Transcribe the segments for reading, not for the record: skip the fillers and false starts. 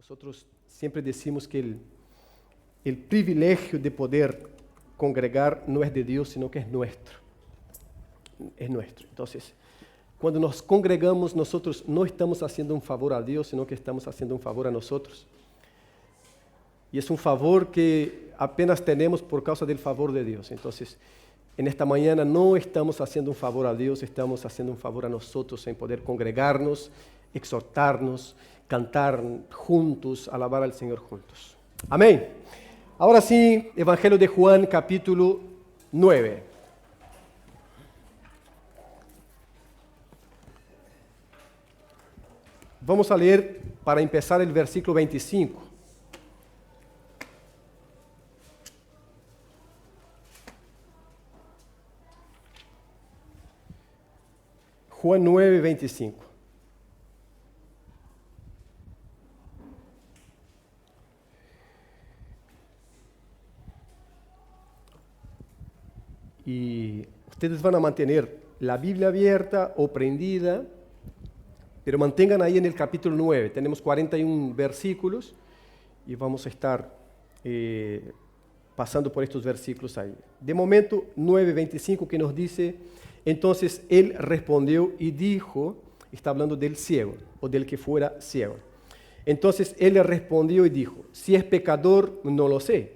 Nosotros siempre decimos que el privilegio de poder congregar no es de Dios, sino que es nuestro. Es nuestro. Entonces, cuando nos congregamos, nosotros no estamos haciendo un favor a Dios, sino que estamos haciendo un favor a nosotros. Y es un favor que apenas tenemos por causa del favor de Dios. Entonces, en esta mañana no estamos haciendo un favor a Dios, estamos haciendo un favor a nosotros en poder congregarnos, exhortarnos, cantar juntos, alabar al Señor juntos. Amén. Ahora sí, Evangelio de Juan, capítulo 9. Vamos a leer para empezar el versículo 25. Juan 9, 25. Y ustedes van a mantener la Biblia abierta o prendida, pero mantengan ahí en el capítulo 9. Tenemos 41 versículos y vamos a estar pasando por estos versículos ahí. De momento, 9:25 que nos dice: entonces él respondió y dijo, está hablando del ciego o del que fuera ciego. Entonces él le respondió y dijo: si es pecador, no lo sé.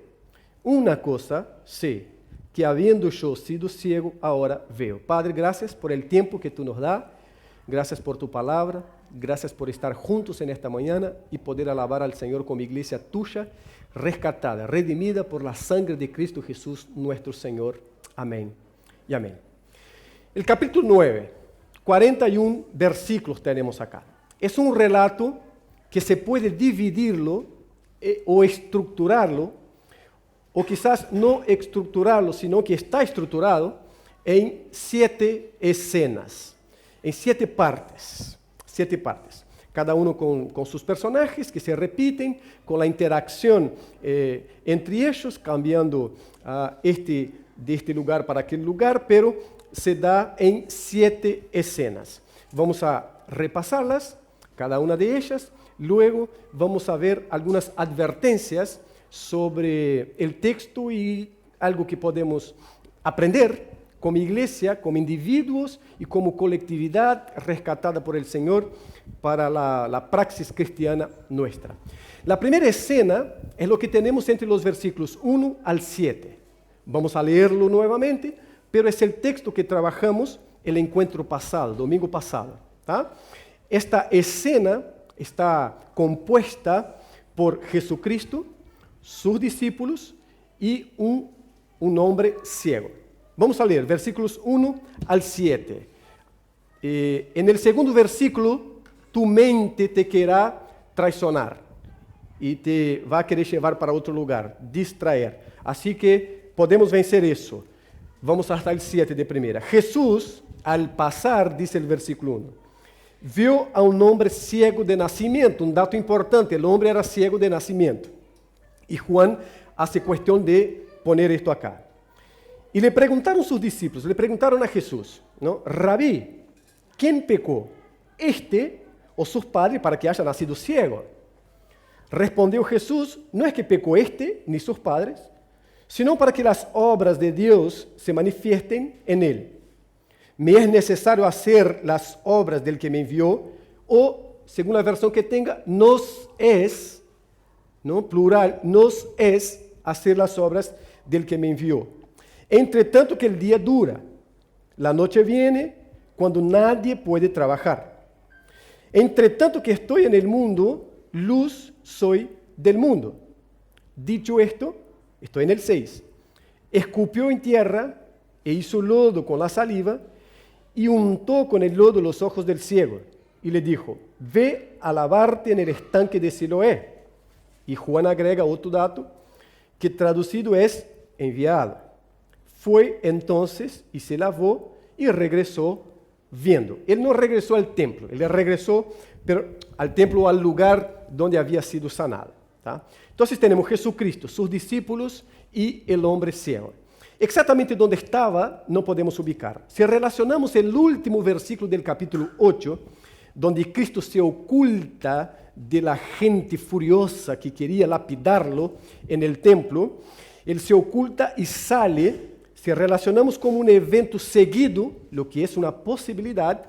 Una cosa sé, que habiendo yo sido ciego, ahora veo. Padre, gracias por el tiempo que tú nos das, gracias por tu palabra, gracias por estar juntos en esta mañana y poder alabar al Señor como iglesia tuya, rescatada, redimida por la sangre de Cristo Jesús, nuestro Señor. Amén y amén. El capítulo 9, 41 versículos tenemos acá. Es un relato que se puede dividirlo o estructurarlo, o quizás no estructurarlo, sino que está estructurado en 7 escenas, en 7 partes. 7 partes. Cada uno con sus personajes que se repiten, con la interacción entre ellos, cambiando de este lugar para aquel lugar, pero se da en 7 escenas. Vamos a repasarlas, cada una de ellas. Luego vamos a ver algunas advertencias sobre el texto y algo que podemos aprender como iglesia, como individuos y como colectividad rescatada por el Señor para la praxis cristiana nuestra. La primera escena es lo que tenemos entre los versículos 1 al 7. Vamos a leerlo nuevamente, pero es el texto que trabajamos el encuentro pasado, domingo pasado. ¿Tá? Esta escena está compuesta por Jesucristo, sus discípulos y un hombre ciego. Vamos a leer versículos 1 al 7. En el segundo versículo, tu mente te querrá traicionar y te va a querer llevar para otro lugar, distraer. Así que podemos vencer eso. Vamos hasta el 7 de primera. Jesús, al pasar, dice el versículo 1, vio a un hombre ciego de nacimiento. Un dato importante, el hombre era ciego de nacimiento. Y Juan hace cuestión de poner esto acá. Y le preguntaron sus discípulos, le preguntaron a Jesús, ¿no? Rabí, ¿quién pecó? ¿Este o sus padres para que haya nacido ciego? Respondió Jesús, no es que pecó este ni sus padres, sino para que las obras de Dios se manifiesten en él. Me es necesario hacer las obras del que me envió, o, según la versión que tenga, nos es, ¿no? Plural, nos es hacer las obras del que me envió. Entre tanto que el día dura, la noche viene cuando nadie puede trabajar. Entre tanto que estoy en el mundo, luz soy del mundo. Dicho esto, estoy en el 6. Escupió en tierra e hizo lodo con la saliva y untó con el lodo los ojos del ciego y le dijo, ve a lavarte en el estanque de Siloé. Y Juan agrega otro dato que traducido es enviado. Fue entonces y se lavó y regresó viendo. Él no regresó al templo, él regresó al templo o al lugar donde había sido sanado. ¿Tá? Entonces tenemos Jesucristo, sus discípulos y el hombre ciego. Exactamente donde estaba no podemos ubicar. Si relacionamos el último versículo del capítulo 8, donde Cristo se oculta de la gente furiosa que quería lapidarlo en el templo, él se oculta y sale. Si relacionamos con un evento seguido, lo que es una posibilidad,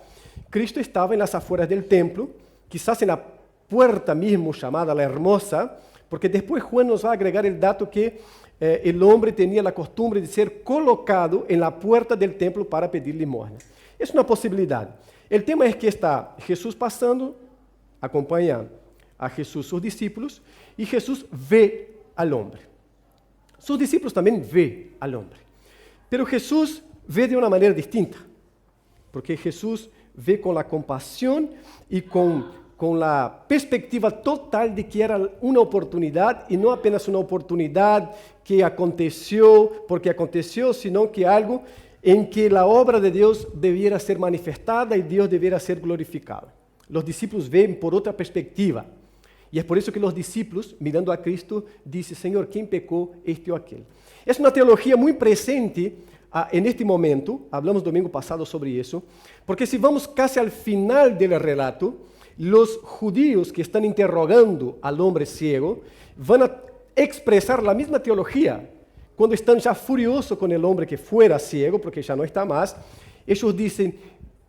Cristo estaba en las afueras del templo, quizás en la puerta mismo llamada La Hermosa, porque después Juan nos va a agregar el dato que el hombre tenía la costumbre de ser colocado en la puerta del templo para pedir limosna. Es una posibilidad. El tema es que está Jesús pasando, acompaña a Jesús sus discípulos, y Jesús ve al hombre. Sus discípulos también ven al hombre. Pero Jesús ve de una manera distinta, porque Jesús ve con la compasión y con la perspectiva total de que era una oportunidad, y no apenas una oportunidad que aconteció porque aconteció, sino que algo en que la obra de Dios debiera ser manifestada y Dios debiera ser glorificado. Los discípulos ven por otra perspectiva, y es por eso que los discípulos, mirando a Cristo, dicen: Señor, ¿quién pecó, este o aquel? Es una teología muy presente en este momento. Hablamos domingo pasado sobre eso, porque si vamos casi al final del relato, los judíos que están interrogando al hombre ciego van a expresar la misma teología. Cuando están ya furiosos con el hombre que fuera ciego, porque ya no está más, ellos dicen: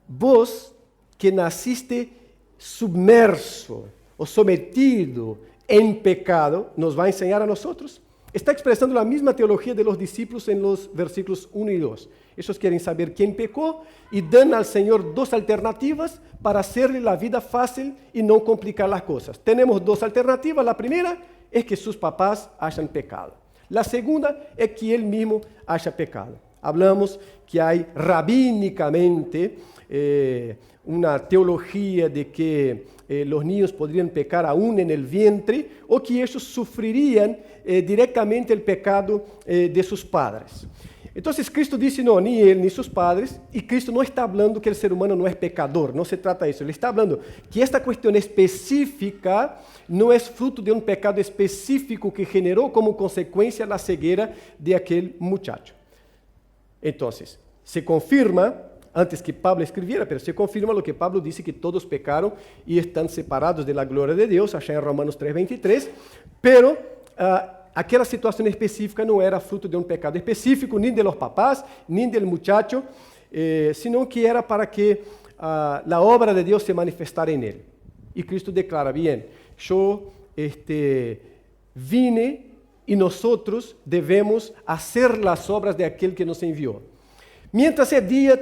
vos que naciste submerso o sometido en pecado, ¿nos va a enseñar a nosotros? Está expresando la misma teología de los discípulos en los versículos 1 y 2. Ellos quieren saber quién pecó y dan al Señor dos alternativas para hacerle la vida fácil y no complicar las cosas. Tenemos dos alternativas. La primera es que sus papás hayan pecado. La segunda es que él mismo haya pecado. Hablamos que hay rabínicamente una teología de que los niños podrían pecar aún en el vientre, o que ellos sufrirían directamente el pecado de sus padres. Entonces Cristo dice: no, ni él ni sus padres. Y Cristo no está hablando que el ser humano no es pecador, no se trata de eso. Él está hablando que esta cuestión específica no es fruto de un pecado específico que generó como consecuencia la ceguera de aquel muchacho. Entonces, se confirma, antes que Pablo escribiera, pero se confirma lo que Pablo dice, que todos pecaron y están separados de la gloria de Dios, allá en Romanos 3:23, pero aquella situación específica no era fruto de un pecado específico, ni de los papás, ni del muchacho, sino que era para que la obra de Dios se manifestara en él. Y Cristo declara: bien, yo vine y nosotros debemos hacer las obras de aquel que nos envió. Mientras es día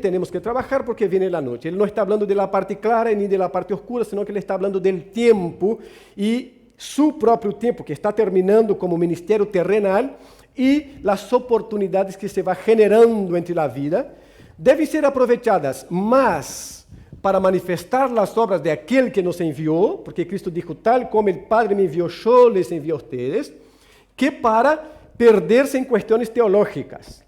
tenemos que trabajar, porque viene la noche. Él no está hablando de la parte clara ni de la parte oscura, sino que él está hablando del tiempo y su propio tiempo, que está terminando como ministerio terrenal, y las oportunidades que se va generando entre la vida deben ser aprovechadas más para manifestar las obras de aquel que nos envió, porque Cristo dijo: tal como el Padre me envió, yo les envío a ustedes, que para perderse en cuestiones teológicas.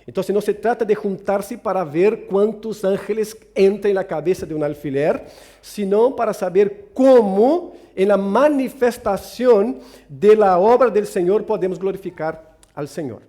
Entonces no se trata de juntarse para ver cuántos ángeles entran en la cabeza de un alfiler, sino para saber cómo en la manifestación de la obra del Señor podemos glorificar al Señor.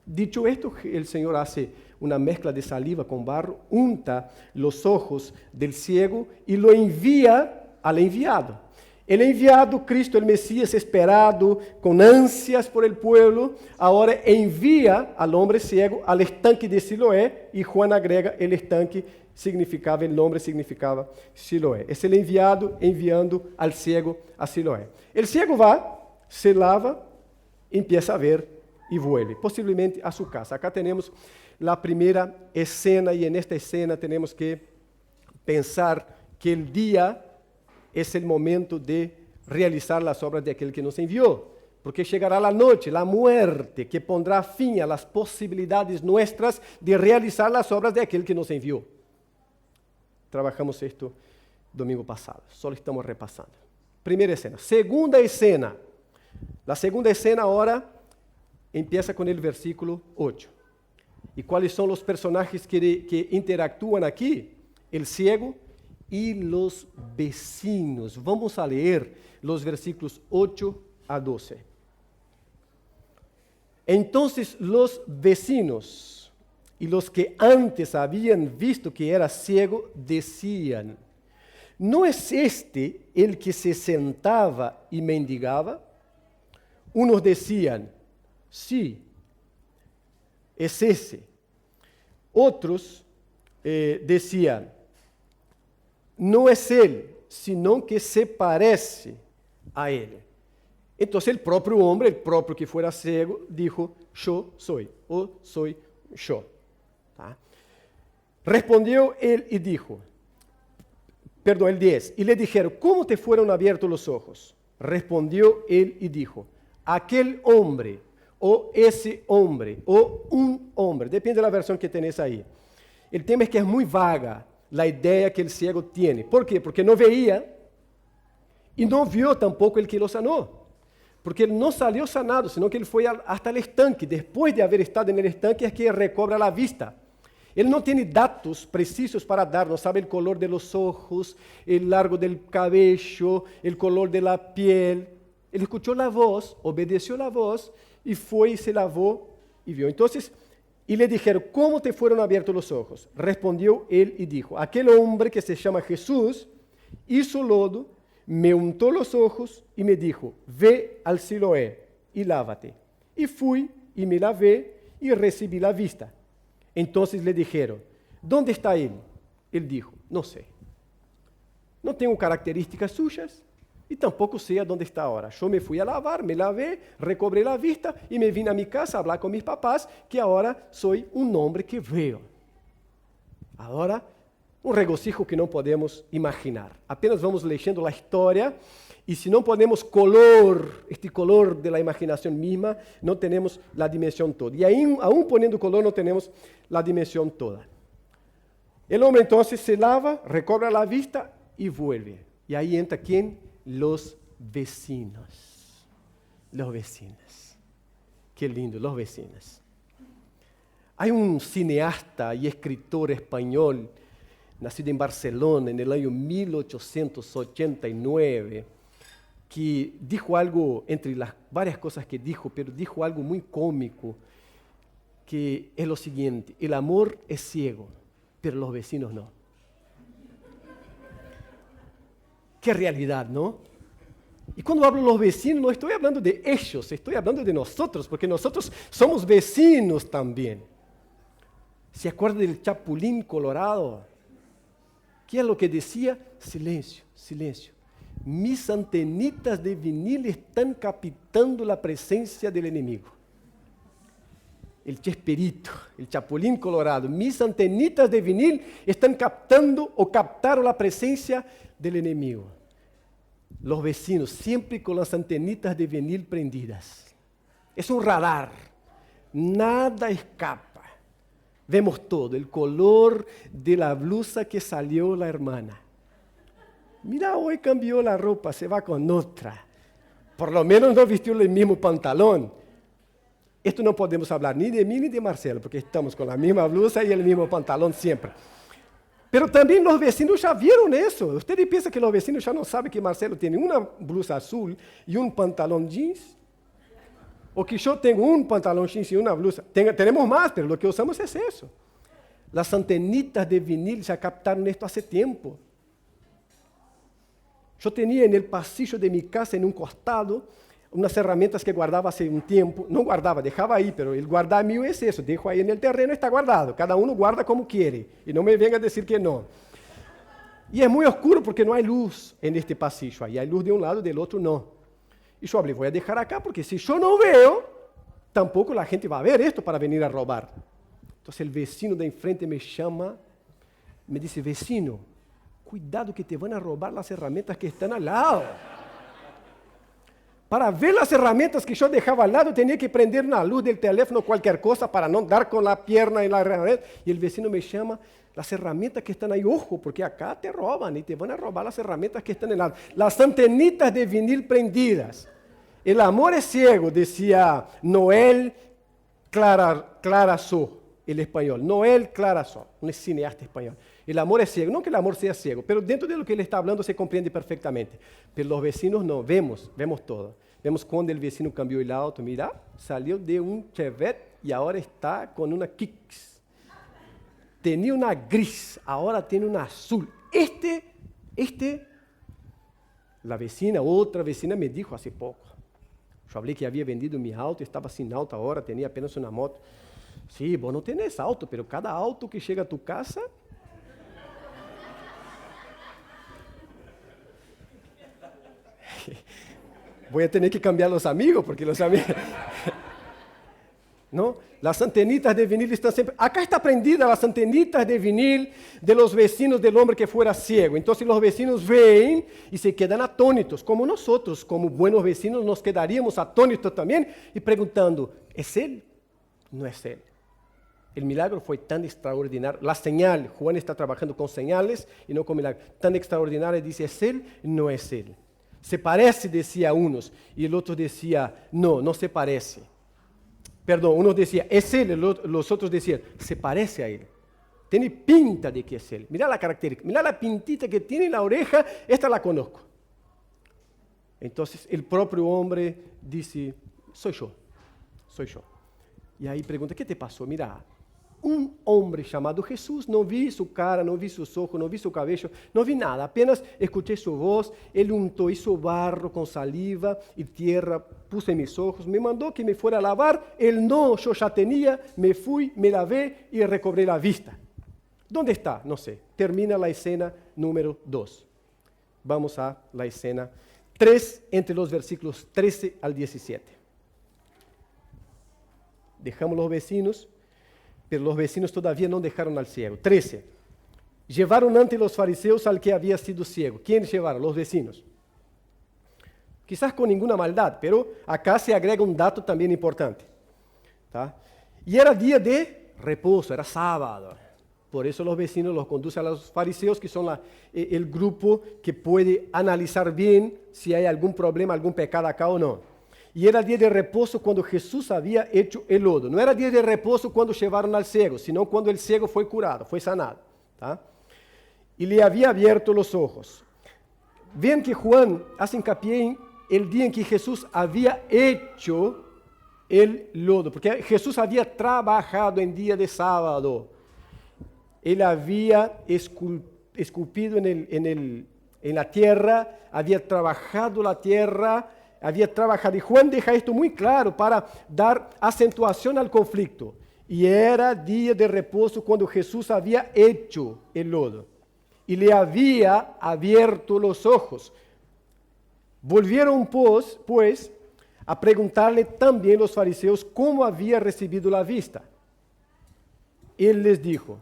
Dicho esto, el Señor hace una mezcla de saliva con barro, unta los ojos del ciego y lo envía al enviado. El enviado, Cristo, el Mesías esperado con ansias por el pueblo, ahora envía al hombre ciego al estanque de Siloé, y Juan agrega: el estanque significaba, el nombre significaba Siloé. Es el enviado enviando al ciego a Siloé. El ciego va, se lava, empieza a ver y vuelve, posiblemente a su casa. Acá tenemos la primera escena, y en esta escena tenemos que pensar que el día es el momento de realizar las obras de aquel que nos envió, porque llegará la noche, la muerte, que pondrá fin a las posibilidades nuestras de realizar las obras de aquel que nos envió. Trabajamos esto domingo pasado, solo estamos repasando. Primera escena. Segunda escena. La segunda escena ahora empieza con el versículo 8. ¿Y cuáles son los personajes que interactúan aquí? El ciego y los vecinos. Vamos a leer los versículos 8 a 12. Entonces los vecinos y los que antes habían visto que era ciego decían: ¿no es este el que se sentaba y mendigaba? Unos decían, sí, es ese. Otros decían, no es él, sino que se parece a él. Entonces el propio hombre, el propio que fuera ciego, dijo, yo soy, o soy yo. ¿Tá? Respondió él y dijo, perdón, el 10, y le dijeron, ¿cómo te fueron abiertos los ojos? Respondió él y dijo, aquel hombre, o ese hombre, o un hombre, depende de la versión que tenés ahí. El tema es que es muy vaga la idea que el ciego tiene. ¿Por qué? Porque no veía y no vio tampoco el que lo sanó. Porque él no salió sanado, sino que él fue hasta el estanque. Después de haber estado en el estanque es que recobra la vista. Él no tiene datos precisos para dar, no sabe el color de los ojos, el largo del cabello, el color de la piel. Él escuchó la voz, obedeció la voz y fue y se lavó y vio. Entonces, y le dijeron, ¿cómo te fueron abiertos los ojos? Respondió él y dijo, aquel hombre que se llama Jesús hizo lodo, me untó los ojos y me dijo, ve al Siloé y lávate. Y fui y me lavé y recibí la vista. Entonces le dijeron, ¿dónde está él? Él dijo, no sé. No tengo características suyas y tampoco sé a dónde está ahora. Yo me fui a lavar, me lavé, recobré la vista y me vine a mi casa a hablar con mis papás que ahora soy un hombre que veo. Ahora, un regocijo que no podemos imaginar. Apenas vamos leyendo la historia y si no ponemos color, este color de la imaginación misma, no tenemos la dimensión toda. Y ahí, aún poniendo color, no tenemos la dimensión toda. El hombre entonces se lava, recobra la vista y vuelve. Y ahí entra ¿quién? Los vecinos. Los vecinos. Qué lindo, los vecinos. Hay un cineasta y escritor español nacido en Barcelona en el año 1889, que dijo algo, entre las varias cosas que dijo, pero dijo algo muy cómico, que es lo siguiente, el amor es ciego, pero los vecinos no. Qué realidad, ¿no? Y cuando hablo de los vecinos, no estoy hablando de ellos, estoy hablando de nosotros, porque nosotros somos vecinos también. ¿Se acuerda del Chapulín Colorado? ¿Qué es lo que decía? Silencio, silencio. Mis antenitas de vinil están captando la presencia del enemigo. El Chespirito, el Chapulín Colorado. Mis antenitas de vinil están captando o captaron la presencia del enemigo. Los vecinos siempre con las antenitas de vinil prendidas. Es un radar. Nada escapa. Vemos todo, el color de la blusa que salió la hermana. Mira, hoy cambió la ropa, se va con otra. Por lo menos no vistió el mismo pantalón. Esto no podemos hablar ni de mí ni de Marcelo, porque estamos con la misma blusa y el mismo pantalón siempre. Pero también los vecinos ya vieron eso. Ustedes piensan que los vecinos ya no saben que Marcelo tiene una blusa azul y un pantalón jeans. O que yo tengo un pantalón jeans y una blusa. Tenemos más, pero lo que usamos es eso. Las antenitas de vinil ya captaron esto hace tiempo. Yo tenía en el pasillo de mi casa, en un costado, unas herramientas que guardaba hace un tiempo. No guardaba, dejaba ahí, pero el guardar mío es eso. Dejo ahí en el terreno, está guardado. Cada uno guarda como quiere. Y no me venga a decir que no. Y es muy oscuro porque no hay luz en este pasillo. Ahí hay luz de un lado y del otro no. Y yo hablé, voy a dejar acá porque si yo no veo, tampoco la gente va a ver esto para venir a robar. Entonces el vecino de enfrente me llama, me dice, vecino, cuidado que te van a robar las herramientas que están al lado. Para ver las herramientas que yo dejaba al lado, tenía que prender una luz del teléfono, cualquier cosa, para no dar con la pierna en la herramienta. Y el vecino me llama, las herramientas que están ahí, ojo, porque acá te roban y te van a robar las herramientas que están en la... Las antenitas de vinil prendidas. El amor es ciego, decía Noel Clarasó, el español. Noel Clarasó, un cineasta español. El amor es ciego, no que el amor sea ciego, pero dentro de lo que él está hablando se comprende perfectamente. Pero los vecinos no, vemos todo. Vemos cuando el vecino cambió el auto, mira, salió de un Chevette y ahora está con una Kicks. Tenía una gris, ahora tiene una azul. Este la vecina, otra vecina me dijo hace poco. Yo hablé que había vendido mi auto, estaba sin auto ahora, tenía apenas una moto. Sí, vos no tenés auto, pero cada auto que llega a tu casa... Voy a tener que cambiar los amigos, porque los amigos... ¿No? Las antenitas de vinil están siempre... Acá está prendida las antenitas de vinil de los vecinos del hombre que fuera ciego. Entonces los vecinos ven y se quedan atónitos, como nosotros, como buenos vecinos, nos quedaríamos atónitos también y preguntando, ¿es él? No es él. El milagro fue tan extraordinario. La señal, Juan está trabajando con señales y no con milagros. Tan extraordinario, dice, ¿es él? No es él. Se parece, decía unos, y el otro decía, no, no se parece. Perdón, uno decía, es él, los otros decían, se parece a él. Tiene pinta de que es él. Mira la característica, mira la pintita que tiene en la oreja, esta la conozco. Entonces el propio hombre dice, soy yo. Y ahí pregunta, ¿qué te pasó? Mira, un hombre llamado Jesús, no vi su cara, no vi sus ojos, no vi su cabello, no vi nada, apenas escuché su voz, él untó, hizo barro con saliva y tierra, puso en mis ojos, me mandó que me fuera a lavar, él no, yo ya tenía, me fui, me lavé y recobré la vista. ¿Dónde está? No sé. Termina la escena número 2. Vamos a la escena 3, entre los versículos 13 al 17. Dejamos los vecinos, pero los vecinos todavía no dejaron al ciego. 13. Llevaron ante los fariseos al que había sido ciego. ¿Quiénes llevaron? Los vecinos. Quizás con ninguna maldad, pero acá se agrega un dato también importante. ¿Tá? Y era día de reposo, era sábado. Por eso los vecinos los conducen a los fariseos, que son el grupo que puede analizar bien si hay algún problema, algún pecado acá o no. Y era día de reposo cuando Jesús había hecho el lodo. No era día de reposo cuando llevaron al ciego, sino cuando el ciego fue curado, fue sanado. ¿Tá? Y le había abierto los ojos. Ven que Juan hace hincapié en el día en que Jesús había hecho el lodo, porque Jesús había trabajado en día de sábado. Él había esculpido en la tierra, había trabajado la tierra, había trabajado. Y Juan deja esto muy claro para dar acentuación al conflicto. Y era día de reposo cuando Jesús había hecho el lodo. Y le había abierto los ojos. Volvieron pues a preguntarle también los fariseos cómo había recibido la vista. Él les dijo,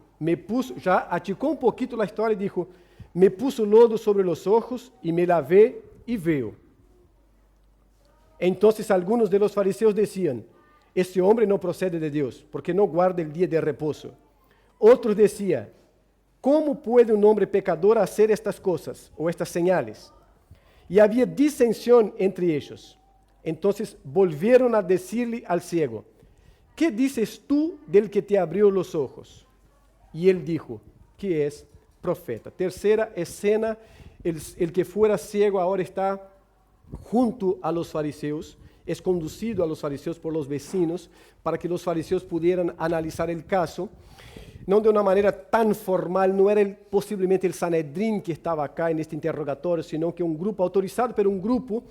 ya achicó un poquito la historia y dijo, me puso lodo sobre los ojos y me lavé y veo. Entonces algunos de los fariseos decían, este hombre no procede de Dios, porque no guarda el día de reposo. Otros decían, ¿cómo puede un hombre pecador hacer estas cosas o estas señales? Y había disensión entre ellos. Entonces volvieron a decirle al ciego, ¿qué dices tú del que te abrió los ojos? Y él dijo, que es profeta. Tercera escena, el que fuera ciego ahora está junto a los fariseos, es conducido a los fariseos por los vecinos, para que los fariseos pudieran analizar el caso, no de una manera tan formal, no era posiblemente el Sanedrín que estaba acá en este interrogatorio, sino que un grupo autorizado, pero un grupo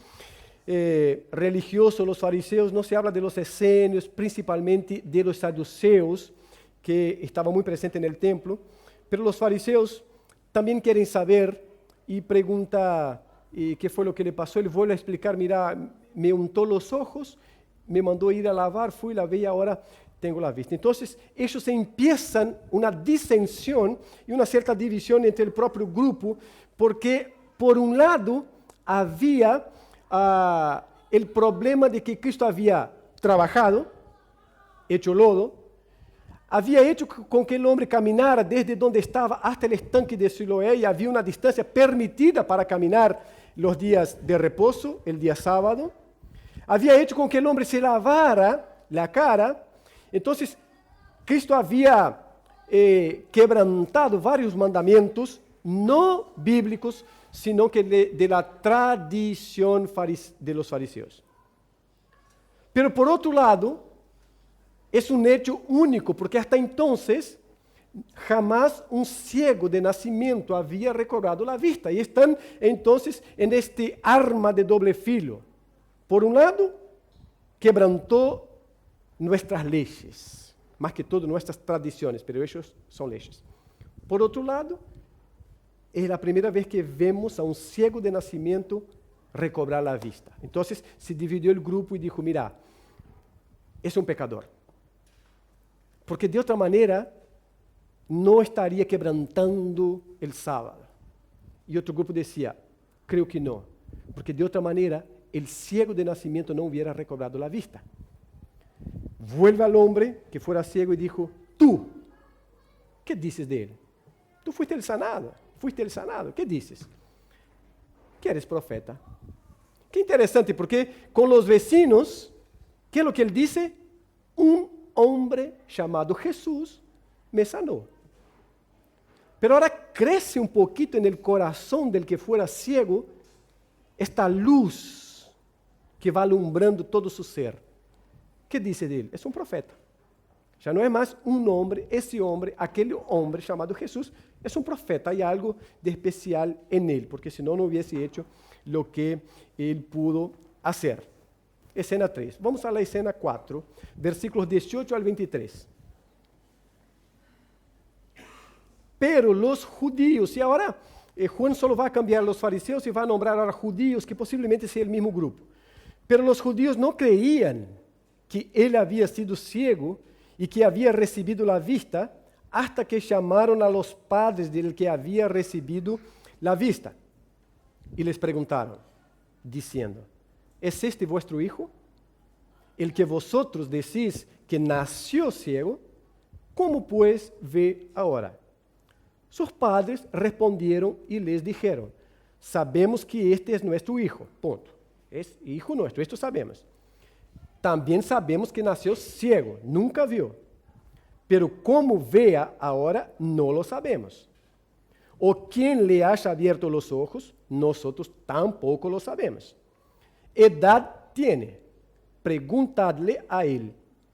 religioso, los fariseos. No se habla de los esenios, principalmente de los saduceos, que estaban muy presentes en el templo, pero los fariseos también quieren saber y pregunta qué fue lo que le pasó. Él vuelve a explicar, mira, me untó los ojos, me mandó ir a lavar, fui, lavé y ahora tengo la vista. Entonces ellos empiezan una disensión y una cierta división entre el propio grupo, porque por un lado había el problema de que Cristo había trabajado, hecho lodo, había hecho con que el hombre caminara desde donde estaba hasta el estanque de Siloé, y había una distancia permitida para caminar los días de reposo, el día sábado. Había hecho con que el hombre se lavara la cara. Entonces, Cristo había quebrantado varios mandamientos, no bíblicos, sino que de la tradición de los fariseos. Pero por otro lado, es un hecho único, porque hasta entonces Jamás un ciego de nacimiento había recobrado la vista. Y están entonces en este arma de doble filo. Por un lado, quebrantó nuestras leyes, más que todo nuestras tradiciones, pero ellos son leyes. Por otro lado, es la primera vez que vemos a un ciego de nacimiento recobrar la vista. Entonces se dividió el grupo y dijo, mira, es un pecador. Porque de otra manera no estaría quebrantando el sábado. Y otro grupo decía, creo que no, porque de otra manera el ciego de nacimiento no hubiera recobrado la vista. Vuelve al hombre que fuera ciego y dijo, tú, ¿qué dices de él? Tú fuiste el sanado, ¿qué dices? Que eres profeta. Qué interesante, porque con los vecinos, ¿qué es lo que él dice? Un hombre llamado Jesús me sanó. Pero ahora crece un poquito en el corazón del que fuera ciego esta luz que va alumbrando todo su ser. ¿Qué dice de él? Es un profeta. Ya no es más un hombre, ese hombre, aquel hombre llamado Jesús, es un profeta. Hay algo de especial en él, porque si no, no hubiese hecho lo que él pudo hacer. Escena 3. Vamos a la escena 4, versículos 18 al 23. Pero los judíos, y ahora Juan solo va a cambiar los fariseos y va a nombrar ahora judíos, que posiblemente sea el mismo grupo. Pero los judíos no creían que él había sido ciego y que había recibido la vista hasta que llamaron a los padres del que había recibido la vista. Y les preguntaron, diciendo, ¿es este vuestro hijo? El que vosotros decís que nació ciego, ¿cómo pues ve ahora? Sus padres respondieron y les dijeron, sabemos que este es nuestro hijo, punto. Es hijo nuestro, esto sabemos. También sabemos que nació ciego, nunca vio. Pero cómo vea ahora, no lo sabemos. O quién le haya abierto los ojos, nosotros tampoco lo sabemos. Edad tiene, preguntadle a él.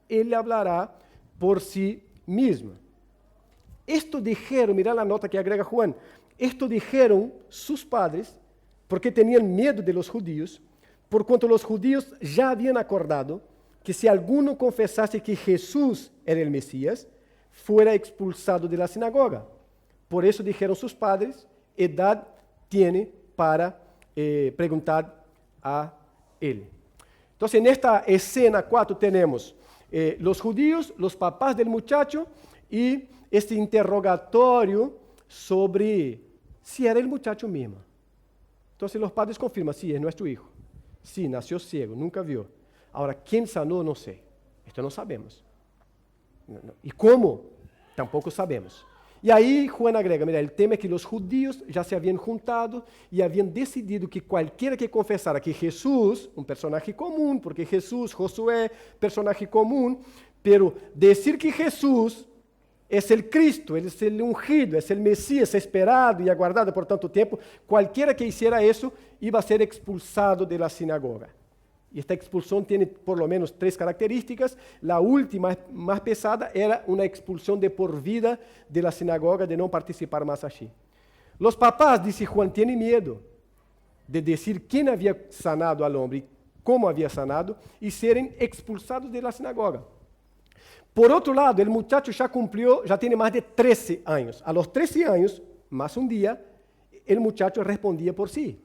Él le hablará por sí mismo. Esto dijeron, mira la nota que agrega Juan, esto dijeron sus padres porque tenían miedo de los judíos, por cuanto los judíos ya habían acordado que si alguno confesase que Jesús era el Mesías, fuera expulsado de la sinagoga. Por eso dijeron sus padres, edad tiene para preguntar a él. Entonces, en esta escena 4 tenemos los judíos, los papás del muchacho y este interrogatorio sobre si era el muchacho mismo. Entonces los padres confirman, sí, es nuestro hijo. Sí, nació ciego, nunca vio. Ahora, ¿quién sanó? No sé. Esto no sabemos. ¿Y cómo? Tampoco sabemos. Y ahí Juan agrega, mira, el tema es que los judíos ya se habían juntado y habían decidido que cualquiera que confesara que Jesús, un personaje común, porque Jesús, Josué, personaje común, pero decir que Jesús es el Cristo, Él es el ungido, es el Mesías esperado y aguardado por tanto tiempo, cualquiera que hiciera eso iba a ser expulsado de la sinagoga. Y esta expulsión tiene por lo menos 3 características. La última, más pesada, era una expulsión de por vida de la sinagoga, de no participar más allí. Los papás, dice Juan, tienen miedo de decir quién había sanado al hombre, cómo había sanado, y serem expulsados de la sinagoga. Por otro lado, el muchacho ya cumplió, ya tiene más de 13 años. A los 13 años, más un día, el muchacho respondía por sí.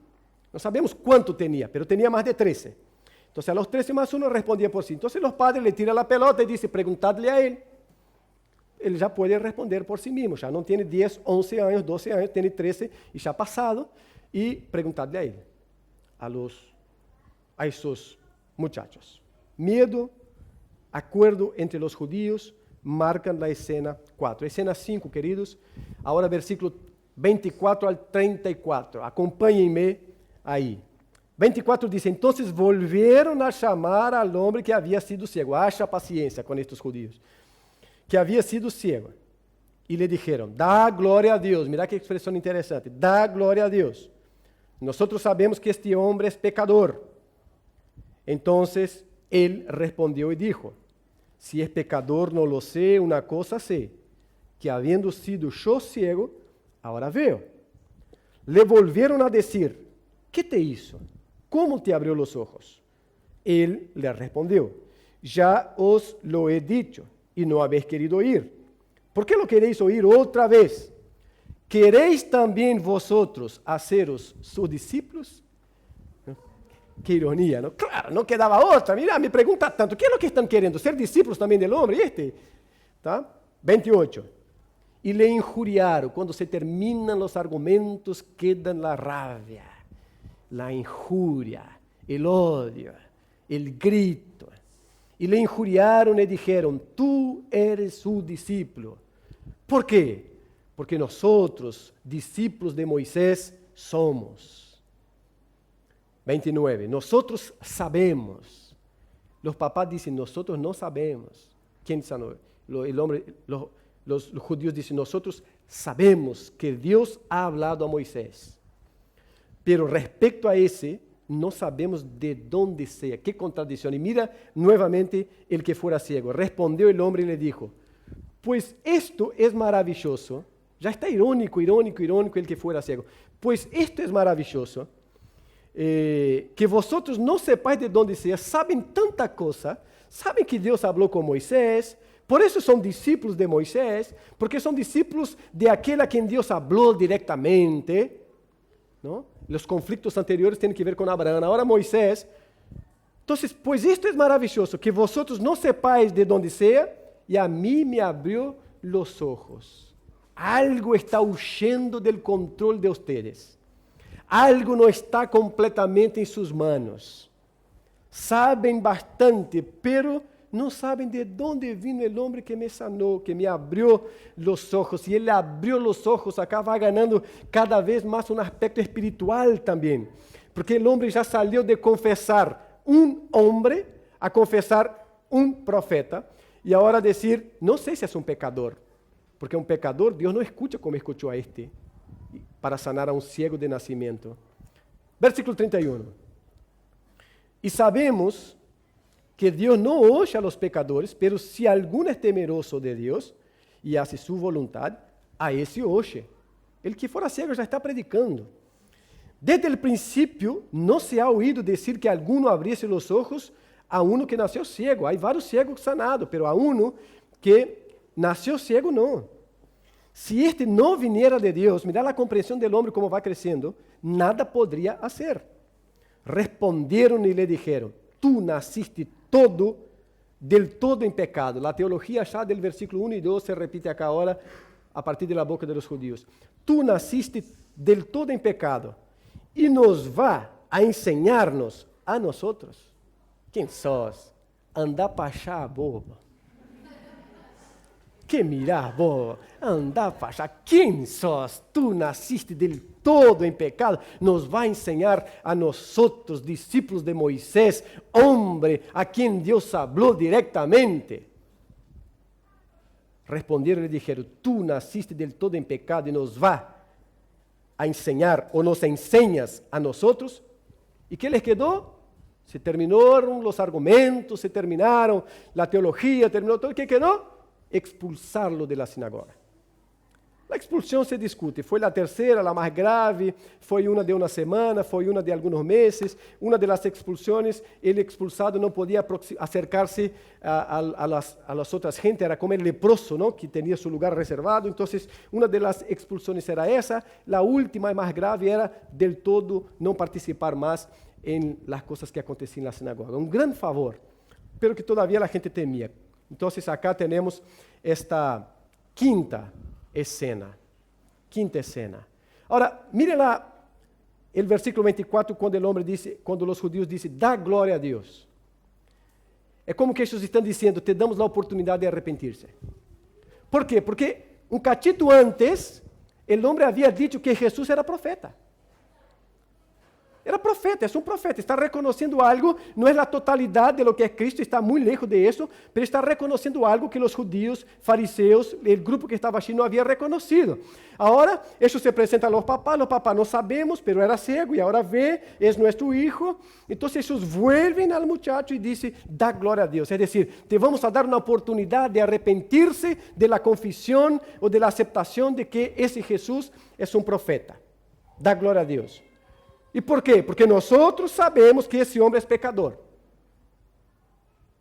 No sabemos cuánto tenía, pero tenía más de 13. Entonces, a los 13 más uno respondía por sí. Entonces, los padres le tiran la pelota y dicen, preguntadle a él. Él ya puede responder por sí mismo. Ya no tiene 10, 11 años, 12 años, tiene 13 y ya ha pasado. Y preguntadle a él, a esos muchachos. Miedo, acuerdo entre los judíos, marcan la escena 4. Escena 5, queridos. Ahora versículo 24 al 34. Acompáñenme ahí. 24 dice, entonces volvieron a llamar al hombre que había sido ciego. Hacha paciencia con estos judíos. Que había sido ciego. Y le dijeron, da gloria a Dios. Mira qué expresión interesante. Da gloria a Dios. Nosotros sabemos que este hombre es pecador. Entonces él respondió y dijo, si es pecador no lo sé, una cosa sé, que habiendo sido yo ciego, ahora veo. Le volvieron a decir, ¿qué te hizo? ¿Cómo te abrió los ojos? Él le respondió, ya os lo he dicho y no habéis querido oír. ¿Por qué lo queréis oír otra vez? ¿Queréis también vosotros haceros sus discípulos? Qué ironía, ¿no? Claro, no quedaba otra. Mira, me pregunta tanto, ¿qué es lo que están queriendo? ¿Ser discípulos también del hombre? ¿Tá? 28. Y le injuriaron. Cuando se terminan los argumentos, queda la rabia, la injuria, el odio, el grito. Y le injuriaron y dijeron, tú eres su discípulo. ¿Por qué? Porque nosotros, discípulos de Moisés, somos. 29. Nosotros sabemos. Los papás dicen, nosotros no sabemos. ¿Quién sabe? Los judíos dicen, nosotros sabemos que Dios ha hablado a Moisés. Pero respecto a ese, no sabemos de dónde sea. Qué contradicción. Y mira nuevamente el que fuera ciego. Respondió el hombre y le dijo, pues esto es maravilloso. Ya está irónico el que fuera ciego. Pues esto es maravilloso. Que vosotros no sepáis de dónde sea, saben tanta cosa, saben que Dios habló con Moisés, por eso son discípulos de Moisés, porque son discípulos de aquel a quien Dios habló directamente, ¿no? Los conflictos anteriores tienen que ver con Abraham, ahora Moisés. Entonces, pues esto es maravilloso, que vosotros no sepáis de dónde sea, y a mí me abrió los ojos. Algo está huyendo del control de ustedes. Algo no está completamente en sus manos. Saben bastante, pero no saben de dónde vino el hombre que me sanó, que me abrió los ojos. Y él abrió los ojos, acá va ganando cada vez más un aspecto espiritual también. Porque el hombre ya salió de confesar un hombre a confesar un profeta. Y ahora decir, no sé si es un pecador. Porque un pecador, Dios no escucha como escuchó a este. Para sanar a un ciego de nacimiento. Versículo 31. Y sabemos que Dios no oye a los pecadores, pero si alguno es temeroso de Dios y hace su voluntad, a ese oye. El que fuera ciego já está predicando. Desde el principio no se ha oído decir que alguno abriese los ojos a uno que nació ciego. Hay varios ciegos sanados, pero a uno que nació ciego no. Si este no viniera de Dios, mira la comprensión del hombre cómo va creciendo, nada podría hacer. Respondieron y le dijeron, tú naciste del todo en pecado. La teología ya del versículo 1 y 2 se repite acá ahora a partir de la boca de los judíos. Tú naciste del todo en pecado y nos va a enseñarnos a nosotros. ¿Quién sos? Anda para allá, bobo. Que mirá, bobo, anda para allá. ¿Quién sos? Tú naciste del todo en pecado. Nos va a enseñar a nosotros, discípulos de Moisés, hombre a quien Dios habló directamente. Respondieron y le dijeron, tú naciste del todo en pecado y nos va a enseñar o nos enseñas a nosotros. ¿Y qué les quedó? Se terminaron los argumentos, se terminaron la teología, terminó todo. ¿Qué quedó? Expulsarlo de la sinagoga. La expulsión se discute, fue la tercera, la más grave, fue una de una semana, fue una de algunos meses. Una de las expulsiones, el expulsado no podía acercarse a las otras gente, era como el leproso, ¿no? Que tenía su lugar reservado. Entonces, una de las expulsiones era esa. La última y más grave era del todo no participar más en las cosas que acontecían en la sinagoga. Un gran favor, pero que todavía la gente temía. Entonces acá tenemos esta quinta escena. Ahora, mire el versículo 24 cuando los judíos dicen, da gloria a Dios. Es como que ellos están diciendo, te damos la oportunidad de arrepentirse. ¿Por qué? Porque un cachito antes, el hombre había dicho que Jesús era profeta. Era profeta, es un profeta, está reconociendo algo, no es la totalidad de lo que es Cristo, está muy lejos de eso, pero está reconociendo algo que los judíos, fariseos, el grupo que estaba allí no había reconocido. Ahora, ellos se presentan a los papás no sabemos, pero era ciego y ahora ve, es nuestro hijo. Entonces ellos vuelven al muchacho y dicen, da gloria a Dios. Es decir, te vamos a dar una oportunidad de arrepentirse de la confesión o de la aceptación de que ese Jesús es un profeta. Da gloria a Dios. ¿Y por qué? Porque nosotros sabemos que ese hombre es pecador.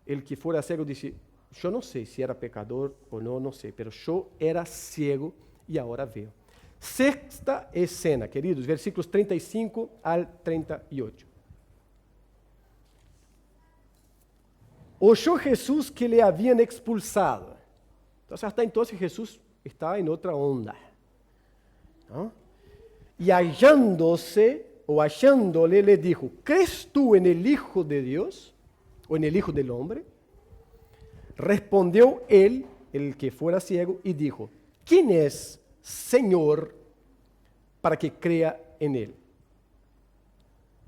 El que fuera ciego dice, yo no sé si era pecador o no, no sé, pero yo era ciego y ahora veo. Sexta escena, queridos, versículos 35 al 38. Oyó Jesús que le habían expulsado. Entonces, hasta entonces Jesús estaba en otra onda, ¿no? Y hallándole, le dijo, ¿crees tú en el Hijo de Dios o en el Hijo del Hombre? Respondió él, el que fuera ciego, y dijo, ¿quién es Señor para que crea en él?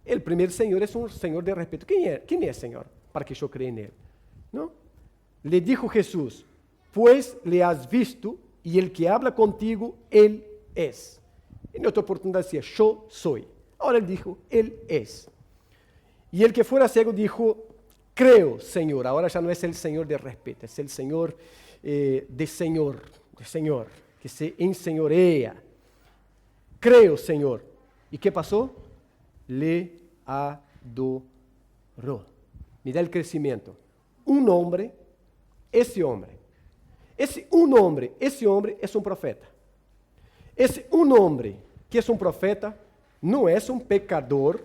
El primer Señor es un Señor de respeto. ¿Quién es Señor para que yo crea en él? ¿No? Le dijo Jesús, pues le has visto y el que habla contigo, él es. En otra oportunidad decía, yo soy. Ahora él dijo, él es. Y el que fuera ciego dijo, creo, Señor. Ahora ya no es el Señor de respeto, es el Señor de Señor, que se enseñorea. Creo, Señor. ¿Y qué pasó? Le adoró. Mira el crecimiento. Un hombre, ese hombre es un profeta. Esse um homem que é um profeta não é um pecador,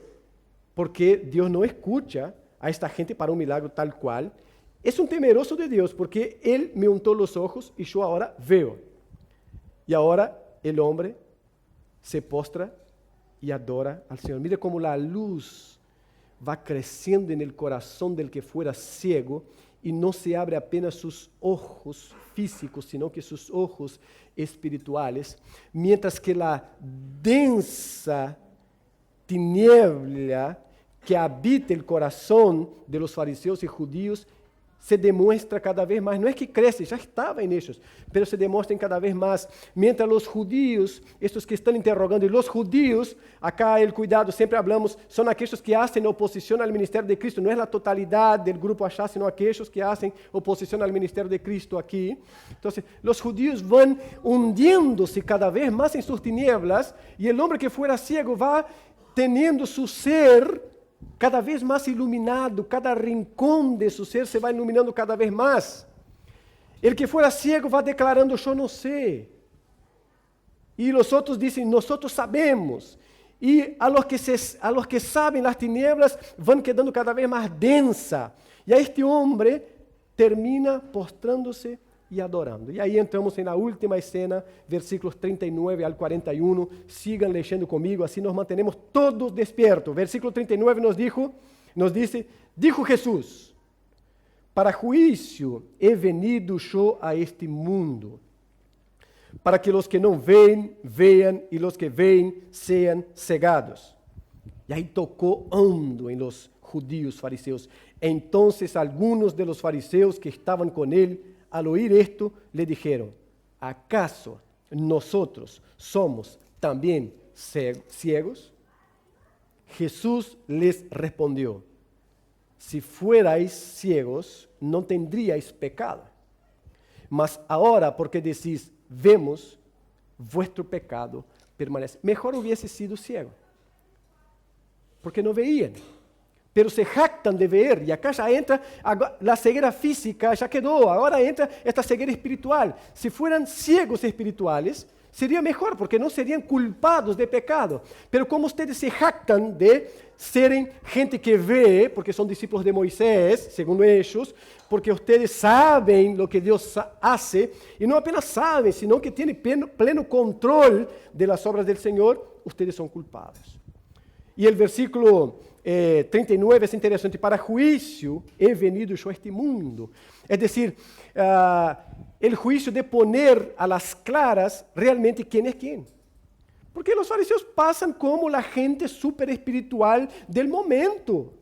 porque Deus não escuta a esta gente para um milagre tal qual. É um temeroso de Deus, porque Ele me untou os olhos e eu agora veo. E agora o homem se postra e adora ao Senhor. Mira como a luz vai crescendo no coração del que fuera ciego e não se abre apenas seus ojos físicos, sino que sus ojos espirituales, mientras que la densa tiniebla que habita el corazón de los fariseos y judíos se demuestra cada vez más. No es que crece, ya estaba en ellos, pero se demuestra cada vez más. Mientras los judíos, estos que están interrogando, y los judíos, acá el cuidado, siempre hablamos, son aquellos que hacen oposición al ministerio de Cristo. No es la totalidad del grupo allá, sino aquellos que hacen oposición al ministerio de Cristo aquí. Entonces, los judíos van hundiéndose cada vez más en sus tinieblas, y el hombre que fuera ciego va teniendo su ser cada vez más iluminado, cada rincón de su ser se va iluminando cada vez más. El que fuera ciego va declarando, yo no sé. Y los otros dicen, nosotros sabemos. Y a los que saben las tinieblas van quedando cada vez más densa. Y a este hombre termina postrándose y adorando. Y ahí entramos en la última escena, versículos 39 al 41. Sigan leyendo conmigo, así nos mantenemos todos despiertos. Versículo 39 nos dice, dijo Jesús, para juicio he venido yo a este mundo, para que los que no ven, vean, y los que ven, sean cegados. Y ahí tocó hondo en los judíos fariseos. Entonces algunos de los fariseos que estaban con él, al oír esto, le dijeron, ¿acaso nosotros somos también ciegos? Jesús les respondió, si fuerais ciegos, no tendríais pecado. Mas ahora, porque decís, vemos, vuestro pecado permanece. Mejor hubiese sido ciego, porque no veían. Pero se jactan de ver, y acá ya entra la ceguera física, ya quedó, ahora entra esta ceguera espiritual. Si fueran ciegos espirituales, sería mejor, porque no serían culpados de pecado. Pero como ustedes se jactan de serem gente que ve, porque son discípulos de Moisés, según ellos, porque ustedes saben lo que Dios hace, y no apenas saben, sino que tienen pleno control de las obras del Señor, ustedes son culpados. Y el versículo 39 es interesante, para juicio he venido yo a este mundo. Es decir, el juicio de poner a las claras realmente quién es quién. Porque los fariseos pasan como la gente súper espiritual del momento.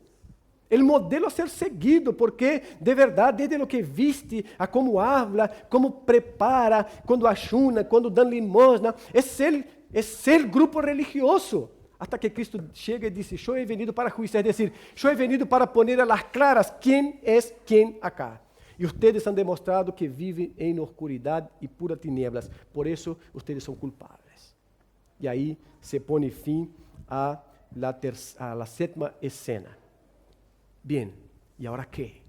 El modelo a ser seguido, porque de verdad, desde lo que viste, a cómo habla, cómo prepara, cuando ayuna, cuando dan limosna, es ser grupo religioso. Hasta que Cristo chega y dice, yo he venido para juiciar, es decir, yo he venido para poner a las claras quién es quién acá. Y ustedes han demostrado que viven en oscuridad y pura tinieblas, por eso ustedes son culpables. Y ahí se pone fin a la séptima escena. Bien, ¿y ahora qué?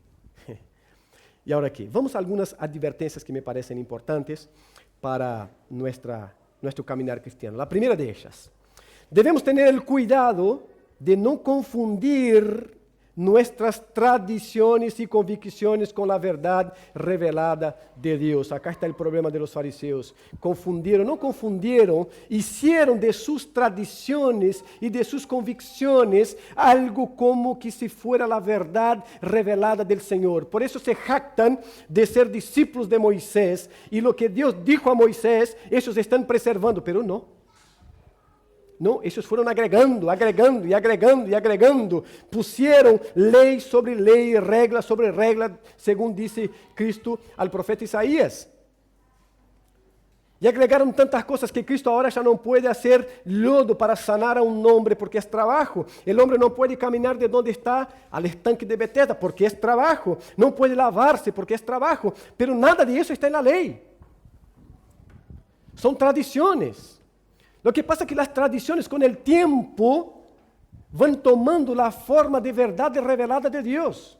¿Y ahora qué? Vamos a algunas advertencias que me parecen importantes para nuestro caminar cristiano. La primera de ellas, debemos tener el cuidado de no confundir nuestras tradiciones y convicciones con la verdad revelada de Dios. Acá está el problema de los fariseos. No confundieron, hicieron de sus tradiciones y de sus convicciones algo como que si fuera la verdad revelada del Señor. Por eso se jactan de ser discípulos de Moisés y lo que Dios dijo a Moisés, ellos están preservando, pero no. No, ellos fueron agregando. Pusieron ley sobre ley, regla sobre regla, según dice Cristo al profeta Isaías. Y agregaron tantas cosas que Cristo ahora ya no puede hacer lodo para sanar a un hombre porque es trabajo. El hombre no puede caminar de donde está al estanque de Betesda porque es trabajo. No puede lavarse porque es trabajo. Pero nada de eso está en la ley. Son tradiciones. Lo que pasa es que las tradiciones con el tiempo van tomando la forma de verdad revelada de Dios.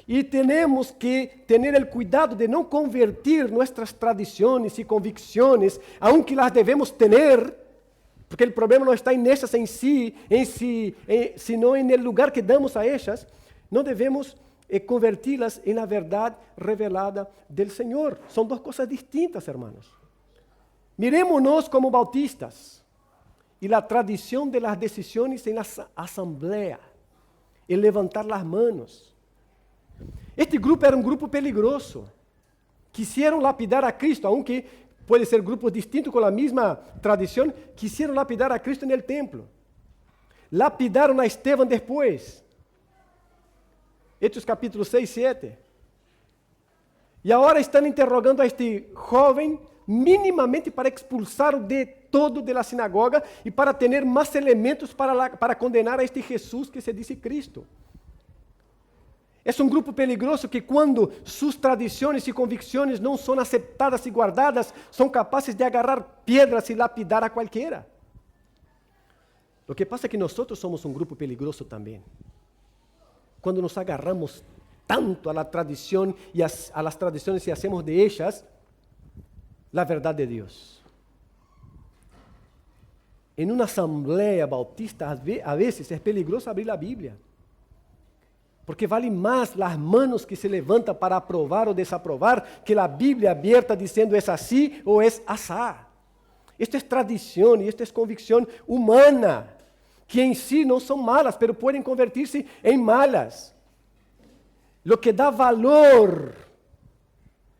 Y tenemos que tener el cuidado de no convertir nuestras tradiciones y convicciones, aunque las debemos tener, porque el problema no está en ellas en sí, sino en el lugar que damos a ellas, no debemos convertirlas en la verdad revelada del Señor. Son dos cosas distintas, hermanos. Miremonos como bautistas y la tradición de las decisiones en la asamblea, el levantar las manos. Este grupo era un grupo peligroso. Quisieron lapidar a Cristo, aunque puede ser grupos distintos con la misma tradición, quisieron lapidar a Cristo en el templo. Lapidaron a Esteban después. Hechos capítulo 6, 7. Y ahora están interrogando a este joven minimamente para expulsar de todo de la sinagoga y para tener más elementos para condenar a este Jesús que se dice Cristo. Es un grupo peligroso que cuando sus tradiciones y convicciones no son aceptadas y guardadas, son capaces de agarrar piedras y lapidar a cualquiera. Lo que pasa es que nosotros somos un grupo peligroso también. Cuando nos agarramos tanto a la tradición y a las tradiciones y hacemos de ellas la verdad de Dios. En una asamblea bautista, a veces es peligroso abrir la Biblia. Porque vale más las manos que se levantan para aprobar o desaprobar que la Biblia abierta diciendo es así o es asá. Esto es tradición y esto es convicción humana, que en sí no son malas, pero pueden convertirse en malas. Lo que da valor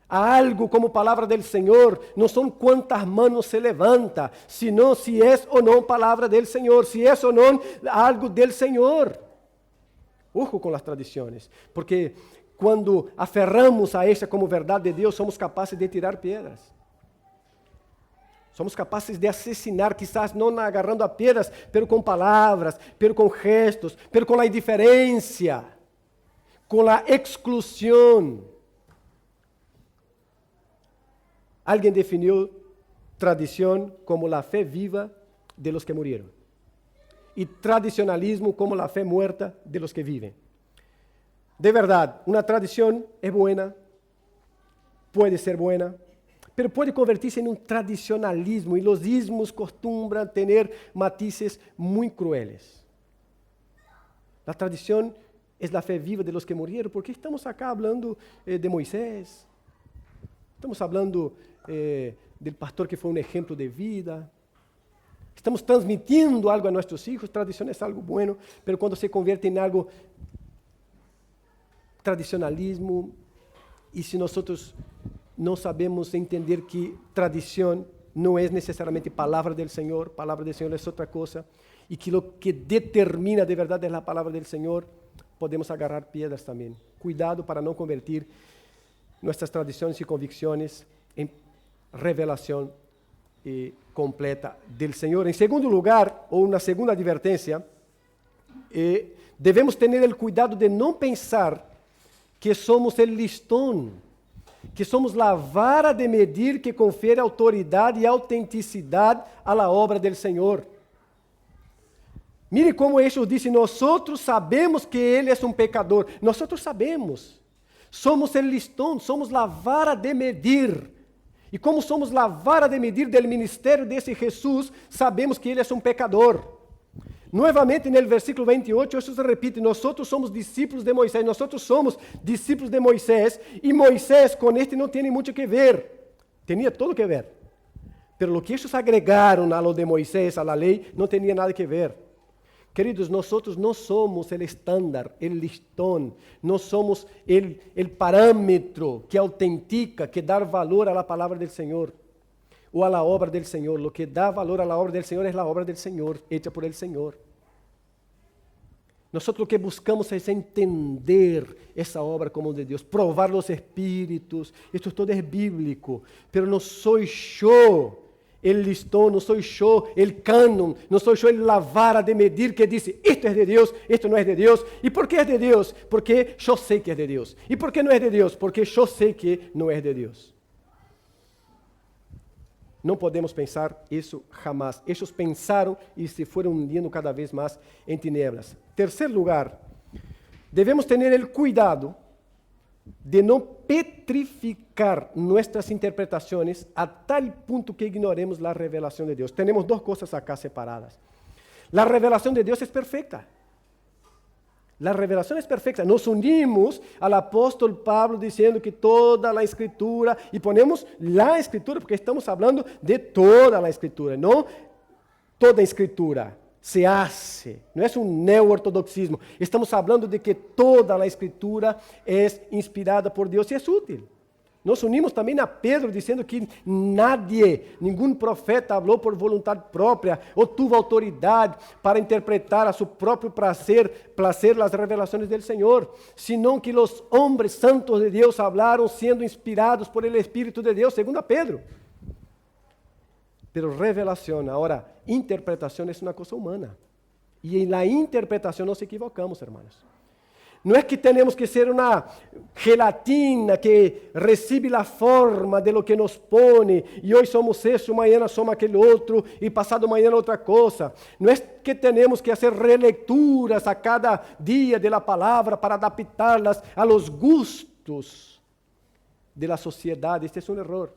a algo como palabra del Señor no son cuántas manos se levanta, sino si es o no palabra del Señor, si es o no algo del Señor. Ojo con las tradiciones, porque cuando aferramos a ella como verdad de Dios, somos capaces de tirar piedras. Somos capaces de asesinar, quizás no agarrando a piedras, pero con palabras, pero con gestos, pero con la indiferencia, con la exclusión. Alguien definió tradición como la fe viva de los que murieron y tradicionalismo como la fe muerta de los que viven. De verdad, una tradición es buena, puede ser buena, pero puede convertirse en un tradicionalismo y los ismos acostumbran tener matices muy crueles. La tradición es la fe viva de los que murieron, porque estamos acá hablando de Moisés, estamos hablando del pastor que fue un ejemplo de vida. Estamos transmitiendo algo a nuestros hijos. Tradición es algo bueno, pero cuando se convierte en algo tradicionalismo, y si nosotros no sabemos entender que tradición não é necessariamente palavra do Senhor é outra coisa, e que o que determina de verdade é a palavra do Senhor, podemos agarrar piedras também. Cuidado para não convertir nossas tradições e convicções em revelação completa do Senhor. Em segundo lugar, ou uma segunda advertência, devemos ter o cuidado de não pensar que somos o listão, que somos a vara de medir que confere autoridade e autenticidade à obra do Senhor. Mire como Jesús disse, nós sabemos que Ele é um pecador. Nós sabemos. Somos o listão, somos a vara de medir. E como somos a vara de medir do ministério desse Jesus, sabemos que Ele é um pecador. Novamente, no versículo 28, Jesus repite, nós somos discípulos de Moisés, nós somos discípulos de Moisés, e Moisés com este não tem muito que ver. Tinha todo que ver. Pero o que eles agregaram a lo de Moisés, a la lei, não tinha nada que ver. Queridos, nós não somos o estándar, o listão, não somos o parâmetro que autentica, que dá valor à palavra do Senhor, ou à obra do Senhor. O que dá valor à obra do Senhor é a obra do Senhor, hecha por el Senhor. Nós o que buscamos é entender essa obra como de Deus, provar os espíritos, isto todo é bíblico, pero não sou eu, el listão, não sou eu, el cânon, não sou eu a vara de medir que diz, isto é de Deus, isto não é de Deus. E por que é de Deus? Porque eu sei que é de Deus. E por que não é de Deus? Porque eu sei que não é de Deus. Não podemos pensar isso jamais. Eles pensaram e se foram hundindo cada vez mais em tinieblas. Terceiro lugar, devemos ter o cuidado de não petrificar nossas interpretações a tal ponto que ignoremos a revelação de Deus. Temos duas coisas acá separadas. A revelação de Deus é perfeita. A revelação é perfeita. Nos unimos ao apóstolo Pablo dizendo que toda a Escritura, e ponemos a Escritura porque estamos falando de toda a Escritura, não toda a Escritura se hace, não é um neo-ortodoxismo. Estamos falando de que toda a Escritura é inspirada por Deus e é útil. Nos unimos também a Pedro dizendo que nenhum profeta falou por vontade própria ou teve autoridade para interpretar a seu próprio prazer as revelações do Senhor, senão que os homens santos de Deus falaram sendo inspirados por el Espírito de Deus, segundo a Pedro. Pero revelação, agora, interpretação é uma coisa humana. E na interpretação nos equivocamos, hermanos. Não é que temos que ser uma gelatina que recebe a forma de lo que nos põe, e hoje somos isso, amanhã somos aquele outro, e passado amanhã outra coisa. Não é que temos que fazer relecturas a cada dia da palavra para adaptá-las a los gustos da sociedade. Este é um erro.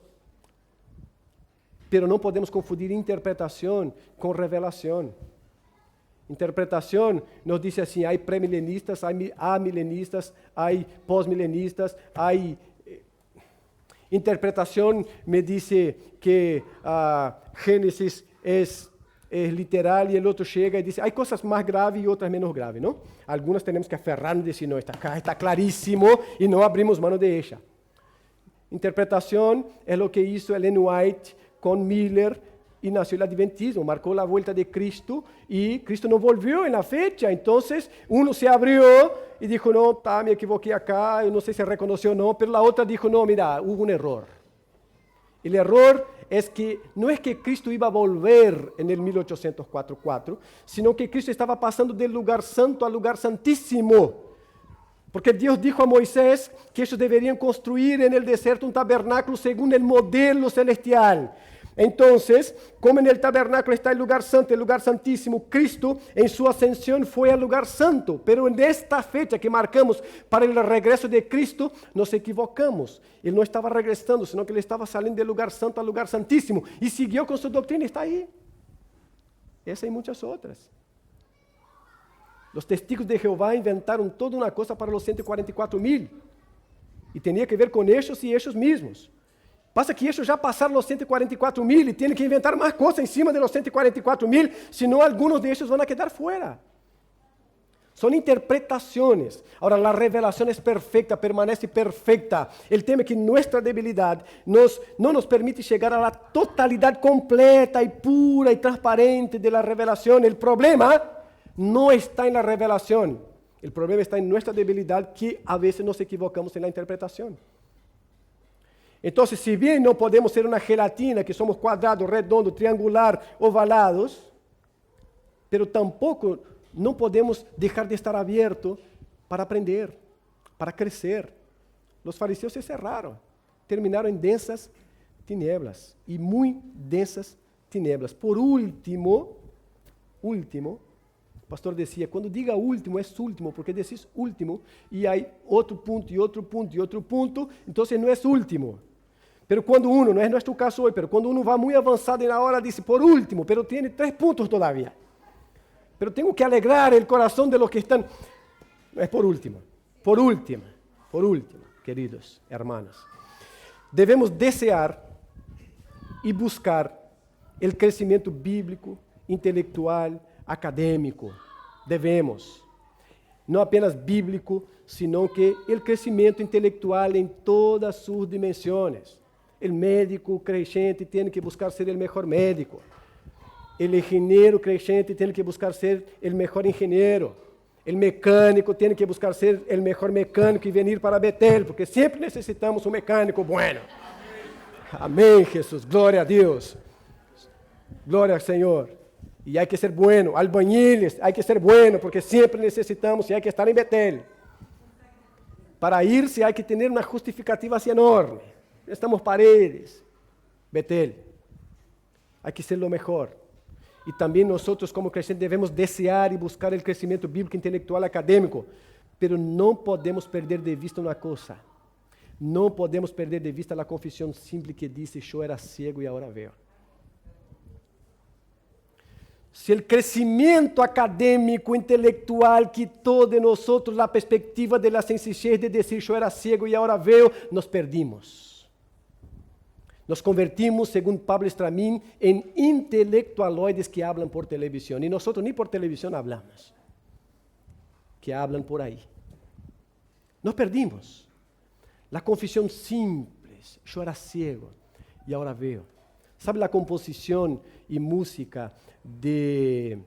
Pero não podemos confundir interpretação com revelação. Interpretação nos diz assim, há pré-milenistas, há milenistas, há pós-milenistas, há... Interpretação me diz que Gênesis é literal e o outro chega e diz, há coisas mais graves e outras menos graves, não? Algumas temos que aferrar-nos e dizer, não, está claríssimo e não abrimos mão de ella. Interpretação é o que hizo Ellen White com Miller y nació el adventismo, marcó la vuelta de Cristo y Cristo no volvió en la fecha. Entonces uno se abrió y dijo, no, me equivoqué acá, yo no sé si reconoció o no, pero la otra dijo, no, mira, hubo un error. El error es que no es que Cristo iba a volver en el 1844, sino que Cristo estaba pasando del lugar santo al lugar santísimo. Porque Deus dijo a Moisés que ellos deberían construir en el desierto un tabernáculo según el modelo celestial. Entonces, como en el tabernáculo está el lugar santo, el lugar santísimo, Cristo en su ascensión fue al lugar santo. Pero en esta fecha que marcamos para el regreso de Cristo, nos equivocamos. Él no estaba regresando, sino que él estaba saliendo del lugar santo al lugar santísimo. Y siguió con su doctrina, está ahí. Essa y muchas otras. Los testigos de Jehová inventaron toda una cosa para los 144,000. Y tenía que ver con ellos y ellos mismos. Pasa que ellos já passaram os 144,000 e têm que inventar mais coisas em cima de los 144,000, senão alguns de ellos vão a quedar fora. Son interpretaciones. Ahora, la revelación es perfecta, permanece perfecta. El tema es que nuestra debilidad no nos permite llegar a la totalidad completa y pura y transparente de la revelación. El problema no está en la revelación. El problema está en nuestra debilidad, que a veces nos equivocamos en la interpretación. Entonces, si bien no podemos ser una gelatina, que somos cuadrados, redondos, triangular, ovalados, pero tampoco no podemos dejar de estar abiertos para aprender, para crecer. Los fariseos se cerraron, terminaron en densas tinieblas, y muy densas tinieblas. Por último, o pastor decía, quando diga último, é último, porque decís último, e hay outro ponto, e outro ponto, e outro ponto, então não é último. Pero quando uno, não é nosso caso hoje, pero quando uno vai muito avançado e na hora diz, por último, pero tem 3 pontos todavía. Pero tengo que alegrar el corazón de los que están. Es por último, queridos hermanos. Debemos desear y buscar el crecimiento bíblico, intelectual, académico. Debemos. No apenas bíblico, sino que el crecimiento intelectual en todas sus dimensiones. El médico creyente tiene que buscar ser el mejor médico. El ingeniero creyente tiene que buscar ser el mejor ingeniero. El mecánico tiene que buscar ser el mejor mecánico y venir para Betel, porque siempre necesitamos un mecánico bueno. Amén, Jesús. Gloria a Dios. Gloria al Señor. Y hay que ser bueno. Albañiles, hay que ser bueno, porque siempre necesitamos y hay que estar en Betel. Para irse hay que tener una justificativa así enorme. Estamos paredes. Betel. Hay que ser lo mejor. Y también nosotros como creyentes debemos desear y buscar el crecimiento bíblico, intelectual, académico. Pero no podemos perder de vista una cosa. No podemos perder de vista la confesión simple que dice, yo era ciego y ahora veo. Si el crecimiento académico, intelectual quitó de nosotros la perspectiva de la sencillez de decir, yo era ciego y ahora veo, nos perdimos. Nos convertimos, según Pablo Estramín, en intelectualoides que hablan por televisión. Y nosotros ni por televisión hablamos, que hablan por ahí. Nos perdimos. La confesión simple, yo era ciego y ahora veo. ¿Sabe la composición y música de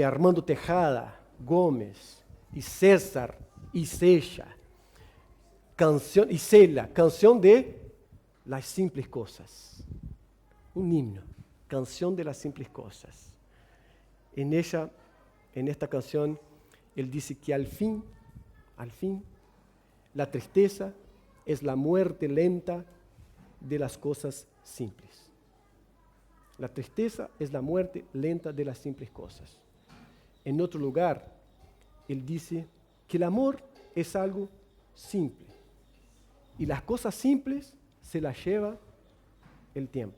Armando Tejada, Gómez y César y Seixa? Canción de las simples cosas. Un himno, canción de las simples cosas. En esta canción, él dice que al fin, la tristeza es la muerte lenta de las cosas simples. La tristeza es la muerte lenta de las simples cosas. En otro lugar, él dice que el amor es algo simple. Y las cosas simples se las lleva el tiempo.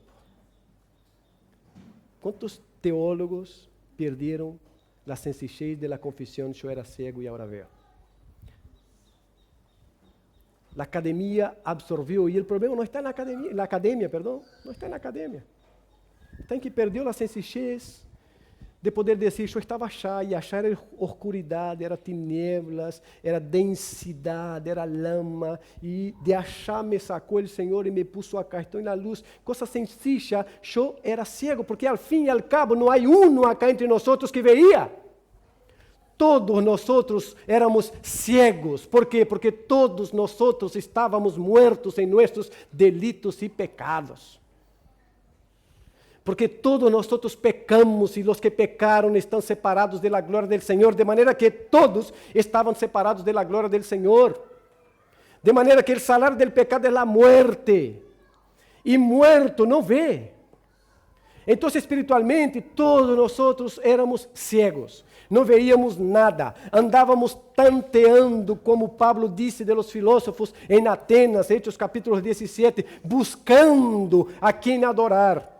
¿Cuántos teólogos perdieron la sencillez de la confesión, yo era ciego y ahora veo? La academia absorbió, y el problema no está en la academia, no está en la academia. Está en que perdió la sencillez de poder dizer, eu estava achar, e achar era oscuridade, era tinieblas, era densidade, era lama, e de achar me sacou o Senhor e me puso acá, estou na luz, coisa sencilla, eu era cego, porque al fim e al cabo não há uno acá entre nós que veía. Todos nós éramos ciegos. ¿Por quê? Porque todos nós estávamos muertos em nossos delitos e pecados. Porque todos nosotros pecamos y los que pecaron están separados de la gloria del Señor, de manera que todos estaban separados de la gloria del Señor. De manera que el salario del pecado es la muerte, y muerto no ve. Entonces espiritualmente todos nosotros éramos ciegos, no veíamos nada, andábamos tanteando, como Pablo disse de los filósofos en Atenas, Hechos capítulo 17, buscando a quem adorar.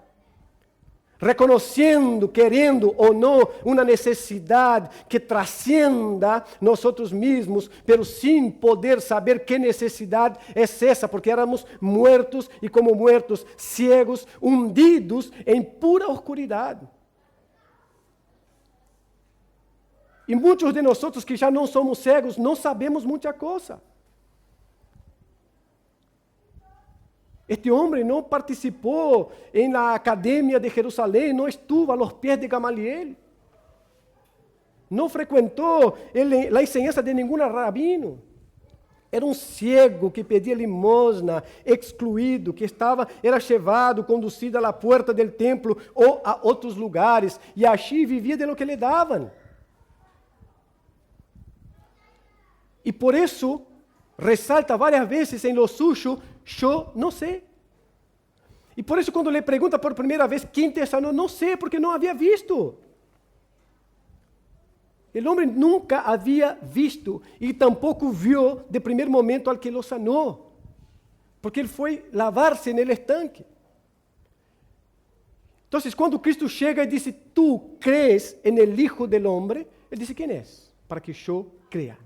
Reconociendo, querendo ou não, uma necessidade que transcienda nós mesmos, pero sem poder saber que necessidade é essa, porque éramos muertos e como muertos, ciegos, hundidos em pura oscuridade. E muitos de nós que já não somos cegos, não sabemos muita coisa. Este homem não participou na academia de Jerusalém, não estuvo a los pés de Gamaliel. Não frequentou a enseñanza de nenhum rabino. Era um cego que pedia limosna, excluído, que era levado, conduzido à porta do templo ou a outros lugares, e assim vivia de lo que lhe davam. E por isso, ressalta várias vezes em lo suyo, eu não sei. E por isso, quando lhe pergunta por primeira vez quem te sanou, não sei, porque não havia visto. O homem nunca havia visto e tampouco viu de primeiro momento al que lo sanou, porque ele foi lavar-se no estanque. Então, quando Cristo chega e diz, tu crees en el Hijo del Hombre, ele diz, quem é? Para que eu crea.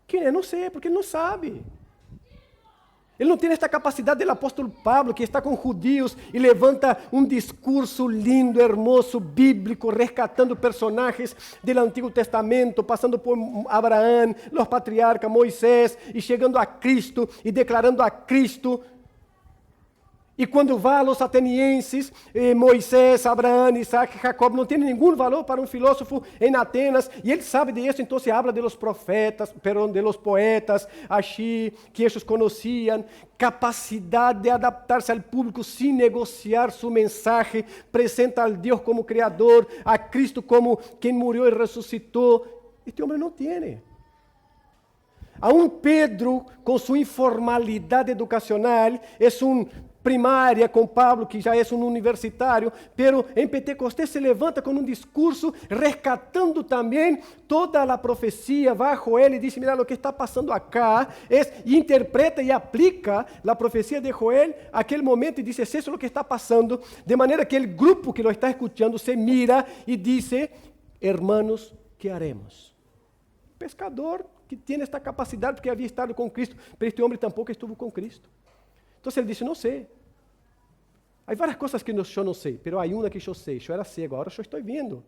Quem é? Não sei, porque ele não sabe. Ele não tem esta capacidade do apóstolo Pablo, que está com judíos e levanta um discurso lindo, hermoso, bíblico, rescatando personagens do Antigo Testamento, passando por Abraão, os patriarcas, Moisés, e chegando a Cristo e declarando a Cristo. E quando vai aos atenienses, Moisés, Abraão, Isaac, Jacob, não tem nenhum valor para um filósofo em Atenas, e ele sabe disso, então se habla de los profetas, de los poetas, assim, que eles conheciam, capacidade de adaptar-se ao público sem negociar sua mensagem, apresenta ao Deus como Criador, a Cristo como quem morreu e ressuscitou. Este homem não tem. A um Pedro, com sua informalidade educacional, é primária com Pablo, que já é um universitário, pero em Pentecostés se levanta com um discurso rescatando também toda a profecia bajo ele e diz, mira, o que está passando acá e interpreta e aplica a profecia de Joel aquele momento e diz, isso é o que está passando, de maneira que o grupo que lo está escutando se mira e diz, hermanos, que haremos? Pescador que tem esta capacidade porque havia estado com Cristo, pero este homem tampouco estuvo com Cristo. Então ele disse, não sei. Há várias coisas que eu não sei, mas há uma que eu sei. Eu era cego, agora eu estou vendo.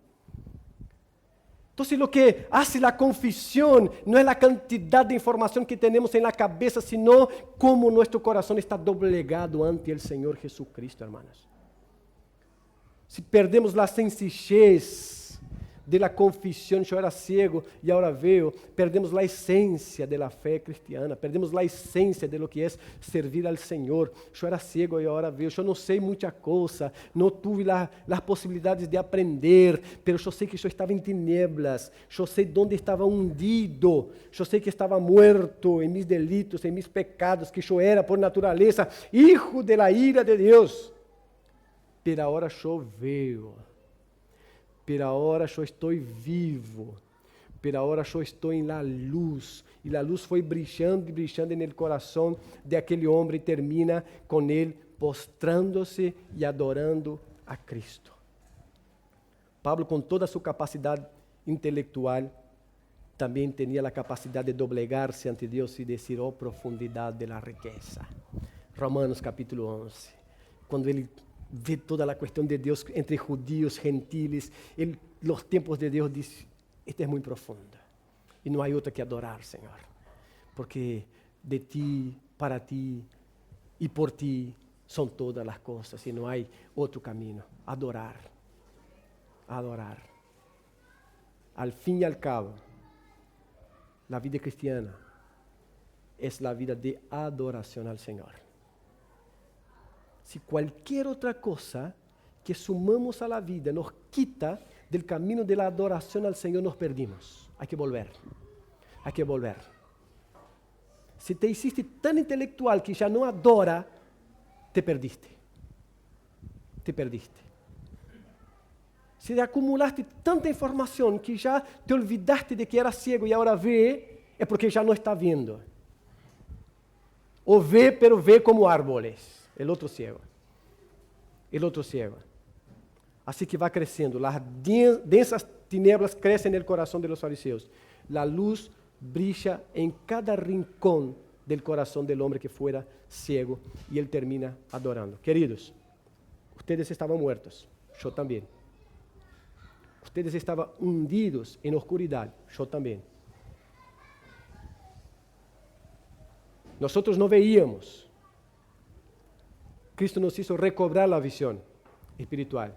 Então, o que hace a confissão não é a quantidade de informação que temos na cabeça, sino como nosso coração está doblegado ante o Senhor Jesucristo, hermanos. Se perdemos a sencillez de la confissão, eu era cego e agora vejo, perdemos a essência da fé cristiana, perdemos a essência de lo que é servir ao Senhor. Eu era cego e agora vejo, eu não sei muita coisa, não tive as possibilidades de aprender, mas eu sei que eu estava em tinieblas, eu sei onde estava hundido, eu sei que estava morto em mis delitos, em mis pecados, que eu era por natureza hijo de la ira de Deus. Pero agora eu vejo. Pero ahora eu estou vivo, pero ahora eu estou em la luz, e a luz foi brilhando e brilhando no coração de aquele homem, e termina com ele postrando-se e adorando a Cristo. Pablo, com toda a sua capacidade intelectual, também tinha a capacidade de doblegar-se ante Deus e dizer, oh, profundidade da riqueza. Romanos capítulo 11, quando ele vê toda a questão de Deus entre judíos, gentiles, os tempos de Deus diz, esta é muito profunda, e não há outra que adorar, Senhor, porque de ti, para ti e por ti são todas as coisas, e não há outro caminho, adorar, adorar. Al fim e al cabo, a vida cristiana é a vida de adoração ao Senhor. Se qualquer outra coisa que sumamos a la vida nos quita del camino de la adoración al Señor, nos perdimos. Hay que volver. Hay que volver. Se te hiciste tan intelectual que ya no adora, te perdiste. Te perdiste. Se acumulaste tanta información que ya te olvidaste de que era ciego y ahora ve, es porque ya no está viendo. O ve, pero ve como árboles. El otro ciego. El otro ciego. Así que va creciendo. Las densas tinieblas crecen en el corazón de los fariseos. La luz brilla en cada rincón del corazón del hombre que fuera ciego y él termina adorando. Queridos, ustedes estaban muertos. Yo también. Ustedes estaban hundidos en oscuridad, yo también. Nosotros no veíamos. Cristo nos hizo recobrar la visión espiritual.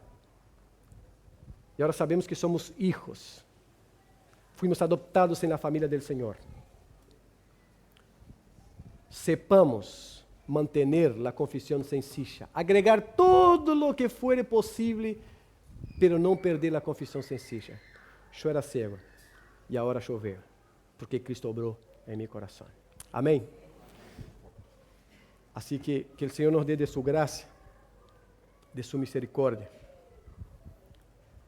Y ahora sabemos que somos hijos. Fuimos adoptados en la familia del Señor. Sepamos mantener la confesión sencilla, agregar todo lo que fuere posible, pero no perder la confesión sencilla. Yo era ciego y ahora yo veo, porque Cristo obró en mi corazón. Amén. Así que el Señor nos dé de su gracia, de su misericordia.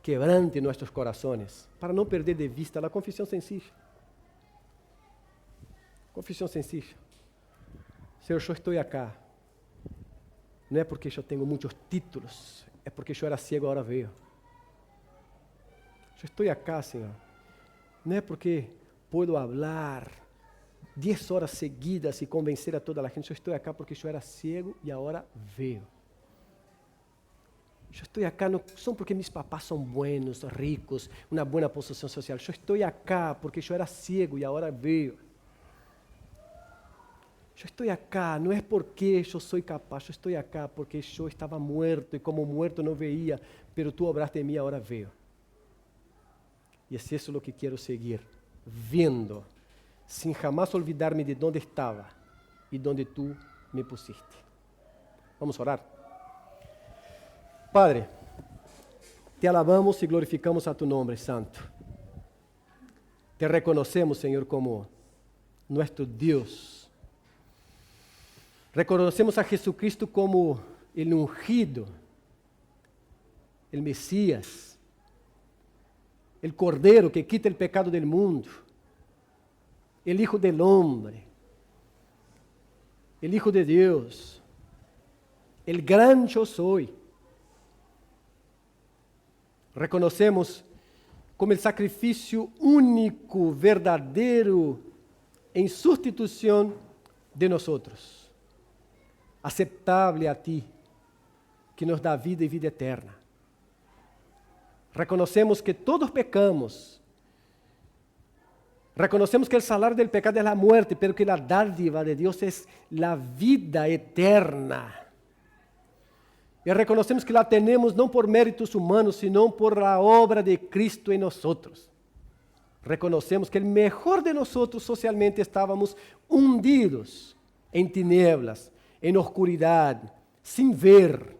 Quebrante nuestros corazones para no perder de vista la confesión sencilla. Confesión sencilla. Señor, yo estoy acá. No es porque yo tengo muchos títulos, es porque yo era ciego, ahora veo. Yo estoy acá, Señor. No es porque puedo hablar 10 horas seguidas y convencer a toda la gente. Yo estoy acá porque yo era ciego y ahora veo. Yo estoy acá no son porque mis papás son buenos, ricos, una buena posición social. Yo estoy acá porque yo era ciego y ahora veo. Yo estoy acá, no es porque yo soy capaz, yo estoy acá porque yo estaba muerto y como muerto no veía, pero tú obraste en mí, ahora veo. Y es eso lo que quiero seguir, viendo, sin jamás olvidarme de dónde estaba y dónde tú me pusiste. Vamos a orar. Padre, te alabamos y glorificamos a tu nombre, Santo. Te reconocemos, Señor, como nuestro Dios. Reconocemos a Jesucristo como el ungido, el Mesías, el Cordero que quita el pecado del mundo, el Hijo del Hombre, el Hijo de Dios, el gran yo soy. Reconocemos como el sacrificio único, verdadero, en sustitución de nosotros, aceptable a ti, que nos da vida y vida eterna. Reconocemos que todos pecamos. Reconocemos que el salario del pecado es la muerte, pero que la dádiva de Dios es la vida eterna. Y reconocemos que la tenemos no por méritos humanos, sino por la obra de Cristo en nosotros. Reconocemos que el mejor de nosotros socialmente estábamos hundidos en tinieblas, en oscuridad, sin ver,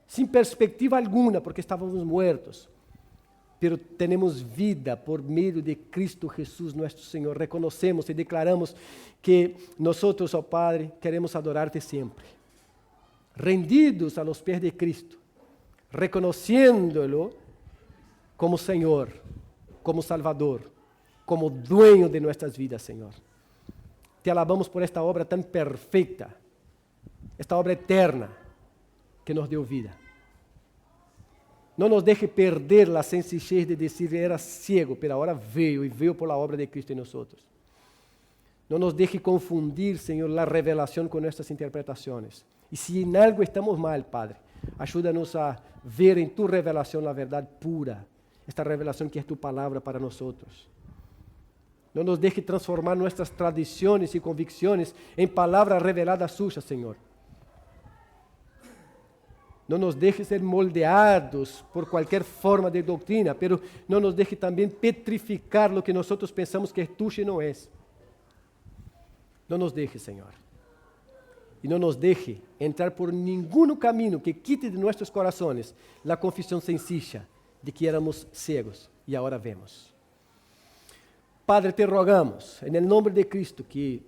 sin perspectiva alguna, porque estábamos muertos. Pero tenemos vida por medio de Cristo Jesús nuestro Señor. Reconocemos y declaramos que nosotros, oh Padre, queremos adorarte siempre. Rendidos a los pies de Cristo, reconociéndolo como Señor, como Salvador, como dueño de nuestras vidas, Señor. Te alabamos por esta obra tan perfecta, esta obra eterna que nos dio vida. No nos deje perder la sencillez de decir, era ciego, pero ahora veo y veo por la obra de Cristo en nosotros. No nos deje confundir, Señor, la revelación con nuestras interpretaciones. Y si en algo estamos mal, Padre, ayúdanos a ver en tu revelación la verdad pura, esta revelación que es tu palabra para nosotros. No nos deje transformar nuestras tradiciones y convicciones en palabras reveladas suyas, Señor. No nos deje ser moldeados por cualquier forma de doctrina, pero no nos deje también petrificar lo que nosotros pensamos que es tuyo y no es. No nos deje, Señor. Y no nos deje entrar por ningún camino que quite de nuestros corazones la confesión sencilla de que éramos ciegos y ahora vemos. Padre, te rogamos, en el nombre de Cristo, que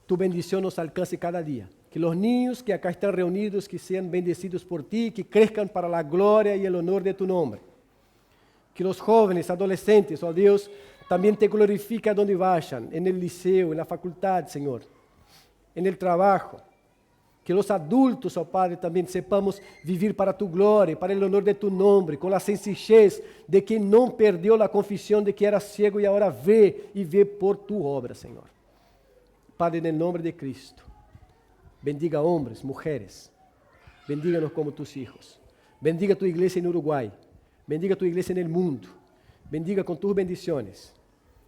tu bendición nos alcance cada día. Que los niños que acá están reunidos, que sean bendecidos por ti, que crezcan para la gloria y el honor de tu nombre. Que los jóvenes, adolescentes, oh Dios, también te glorifiquen donde vayan, en el liceo, en la facultad, Señor, en el trabajo. Que los adultos, oh Padre, también sepamos vivir para tu gloria, para el honor de tu nombre, con la sencillez de que no perdió la confesión de que era ciego y ahora ve y ve por tu obra, Señor. Padre, en el nombre de Cristo, bendiga hombres, mujeres, bendíganos como tus hijos. Bendiga tu iglesia en Uruguay. bendiga tu iglesia en el mundo, bendiga con tus bendiciones,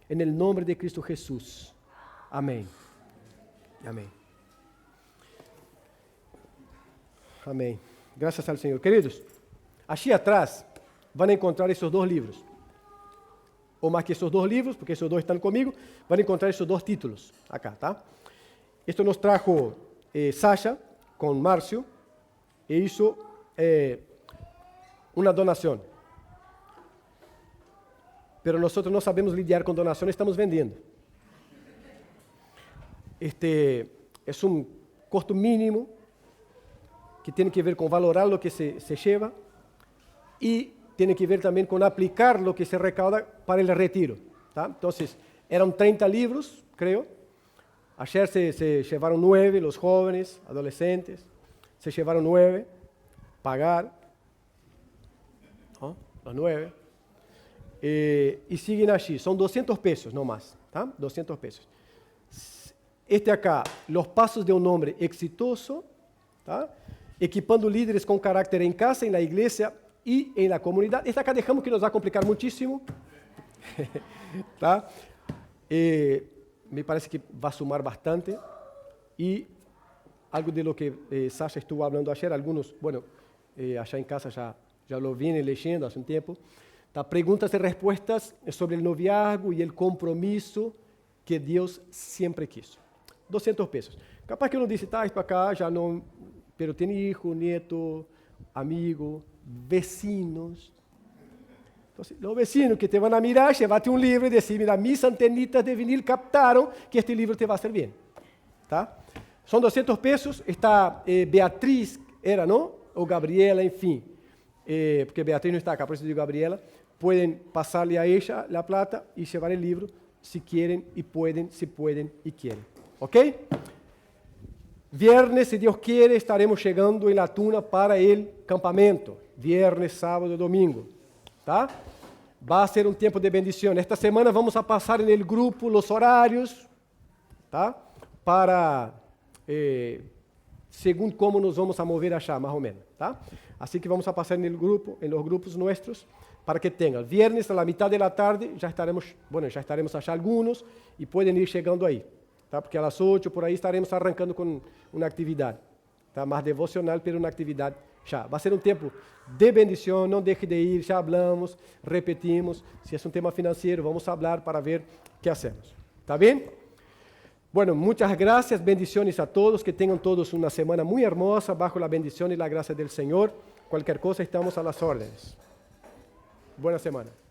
en el nombre de Cristo Jesús. Amén. Amén. Amém. Graças ao Senhor. Queridos, aqui atrás vão encontrar esses dois livros. Ou mais que esses dois livros, porque esses dois estão comigo, vão encontrar esses dois títulos. Acá, tá? Isto nos trajo Sasha com Márcio, e isso é uma donação. Pero nós não sabemos lidar com donações, estamos vendendo. Este é um custo mínimo que tem que ver com valorar o que se lleva e tem que ver também com aplicar o que se recauda para o retiro. Tá? Então, eram 30 livros, creio. Ayer se llevaram 9, os jovens, adolescentes, se llevaram 9, pagar, ¿no? Los 9. E siguen allí, são 200 pesos, no más, tá? 200 pesos. Este acá, los pasos de un hombre exitoso, tá? Equipando líderes com caráter em casa, na igreja e em la comunidade. Esta acá dejamos que nos vai complicar muitíssimo. Tá? Me parece que vai sumar bastante. E algo de lo que Sasha estuvo falando ayer, algunos, bueno, allá em casa já lo vine leyendo hace um tempo. Tá? Perguntas e respostas sobre o noviazgo e o compromisso que Deus sempre quis. 200 pesos. Capaz que eu não disse, tá, para cá, já não... Pero tiene hijo, nieto, amigo, vecinos. Entonces, los vecinos que te van a mirar, llévate un libro y decir, mira, mis antenitas de vinil captaron que este libro te va a hacer bien. ¿Tá? Son 200 pesos. Está Beatriz, era, ¿no? O Gabriela, en fin. Porque Beatriz no está acá, por eso digo Gabriela. Pueden pasarle a ella la plata y llevar el libro si quieren y pueden, si pueden y quieren. ¿Ok? Viernes, se Deus quiere, estaremos chegando em La Tuna para o campamento. Viernes, sábado, domingo. Tá? Vai ser um tempo de bendição. Esta semana vamos a passar no grupo os horários, tá? Para, segundo como nos vamos a mover achar, mais ou menos. Tá? Assim que vamos a passar no grupo, em los grupos nossos, para que tenham. Viernes, a la mitad de la tarde, já estaremos achar alguns e podem ir chegando aí. Tá? Porque às 8 por aí estaremos arrancando com uma atividade, tá? Mais devocional, pero uma atividade já. Vai ser um tempo de bendição, não deixe de ir, já hablamos, repetimos. Se é um tema financeiro, vamos falar para ver o que hacemos. Tá bem? Bueno, muitas graças, bendiciones a todos, que tenham todos uma semana muito hermosa, bajo a bendição e a graça do Senhor. Qualquer coisa, estamos a las órdenes. Boa semana.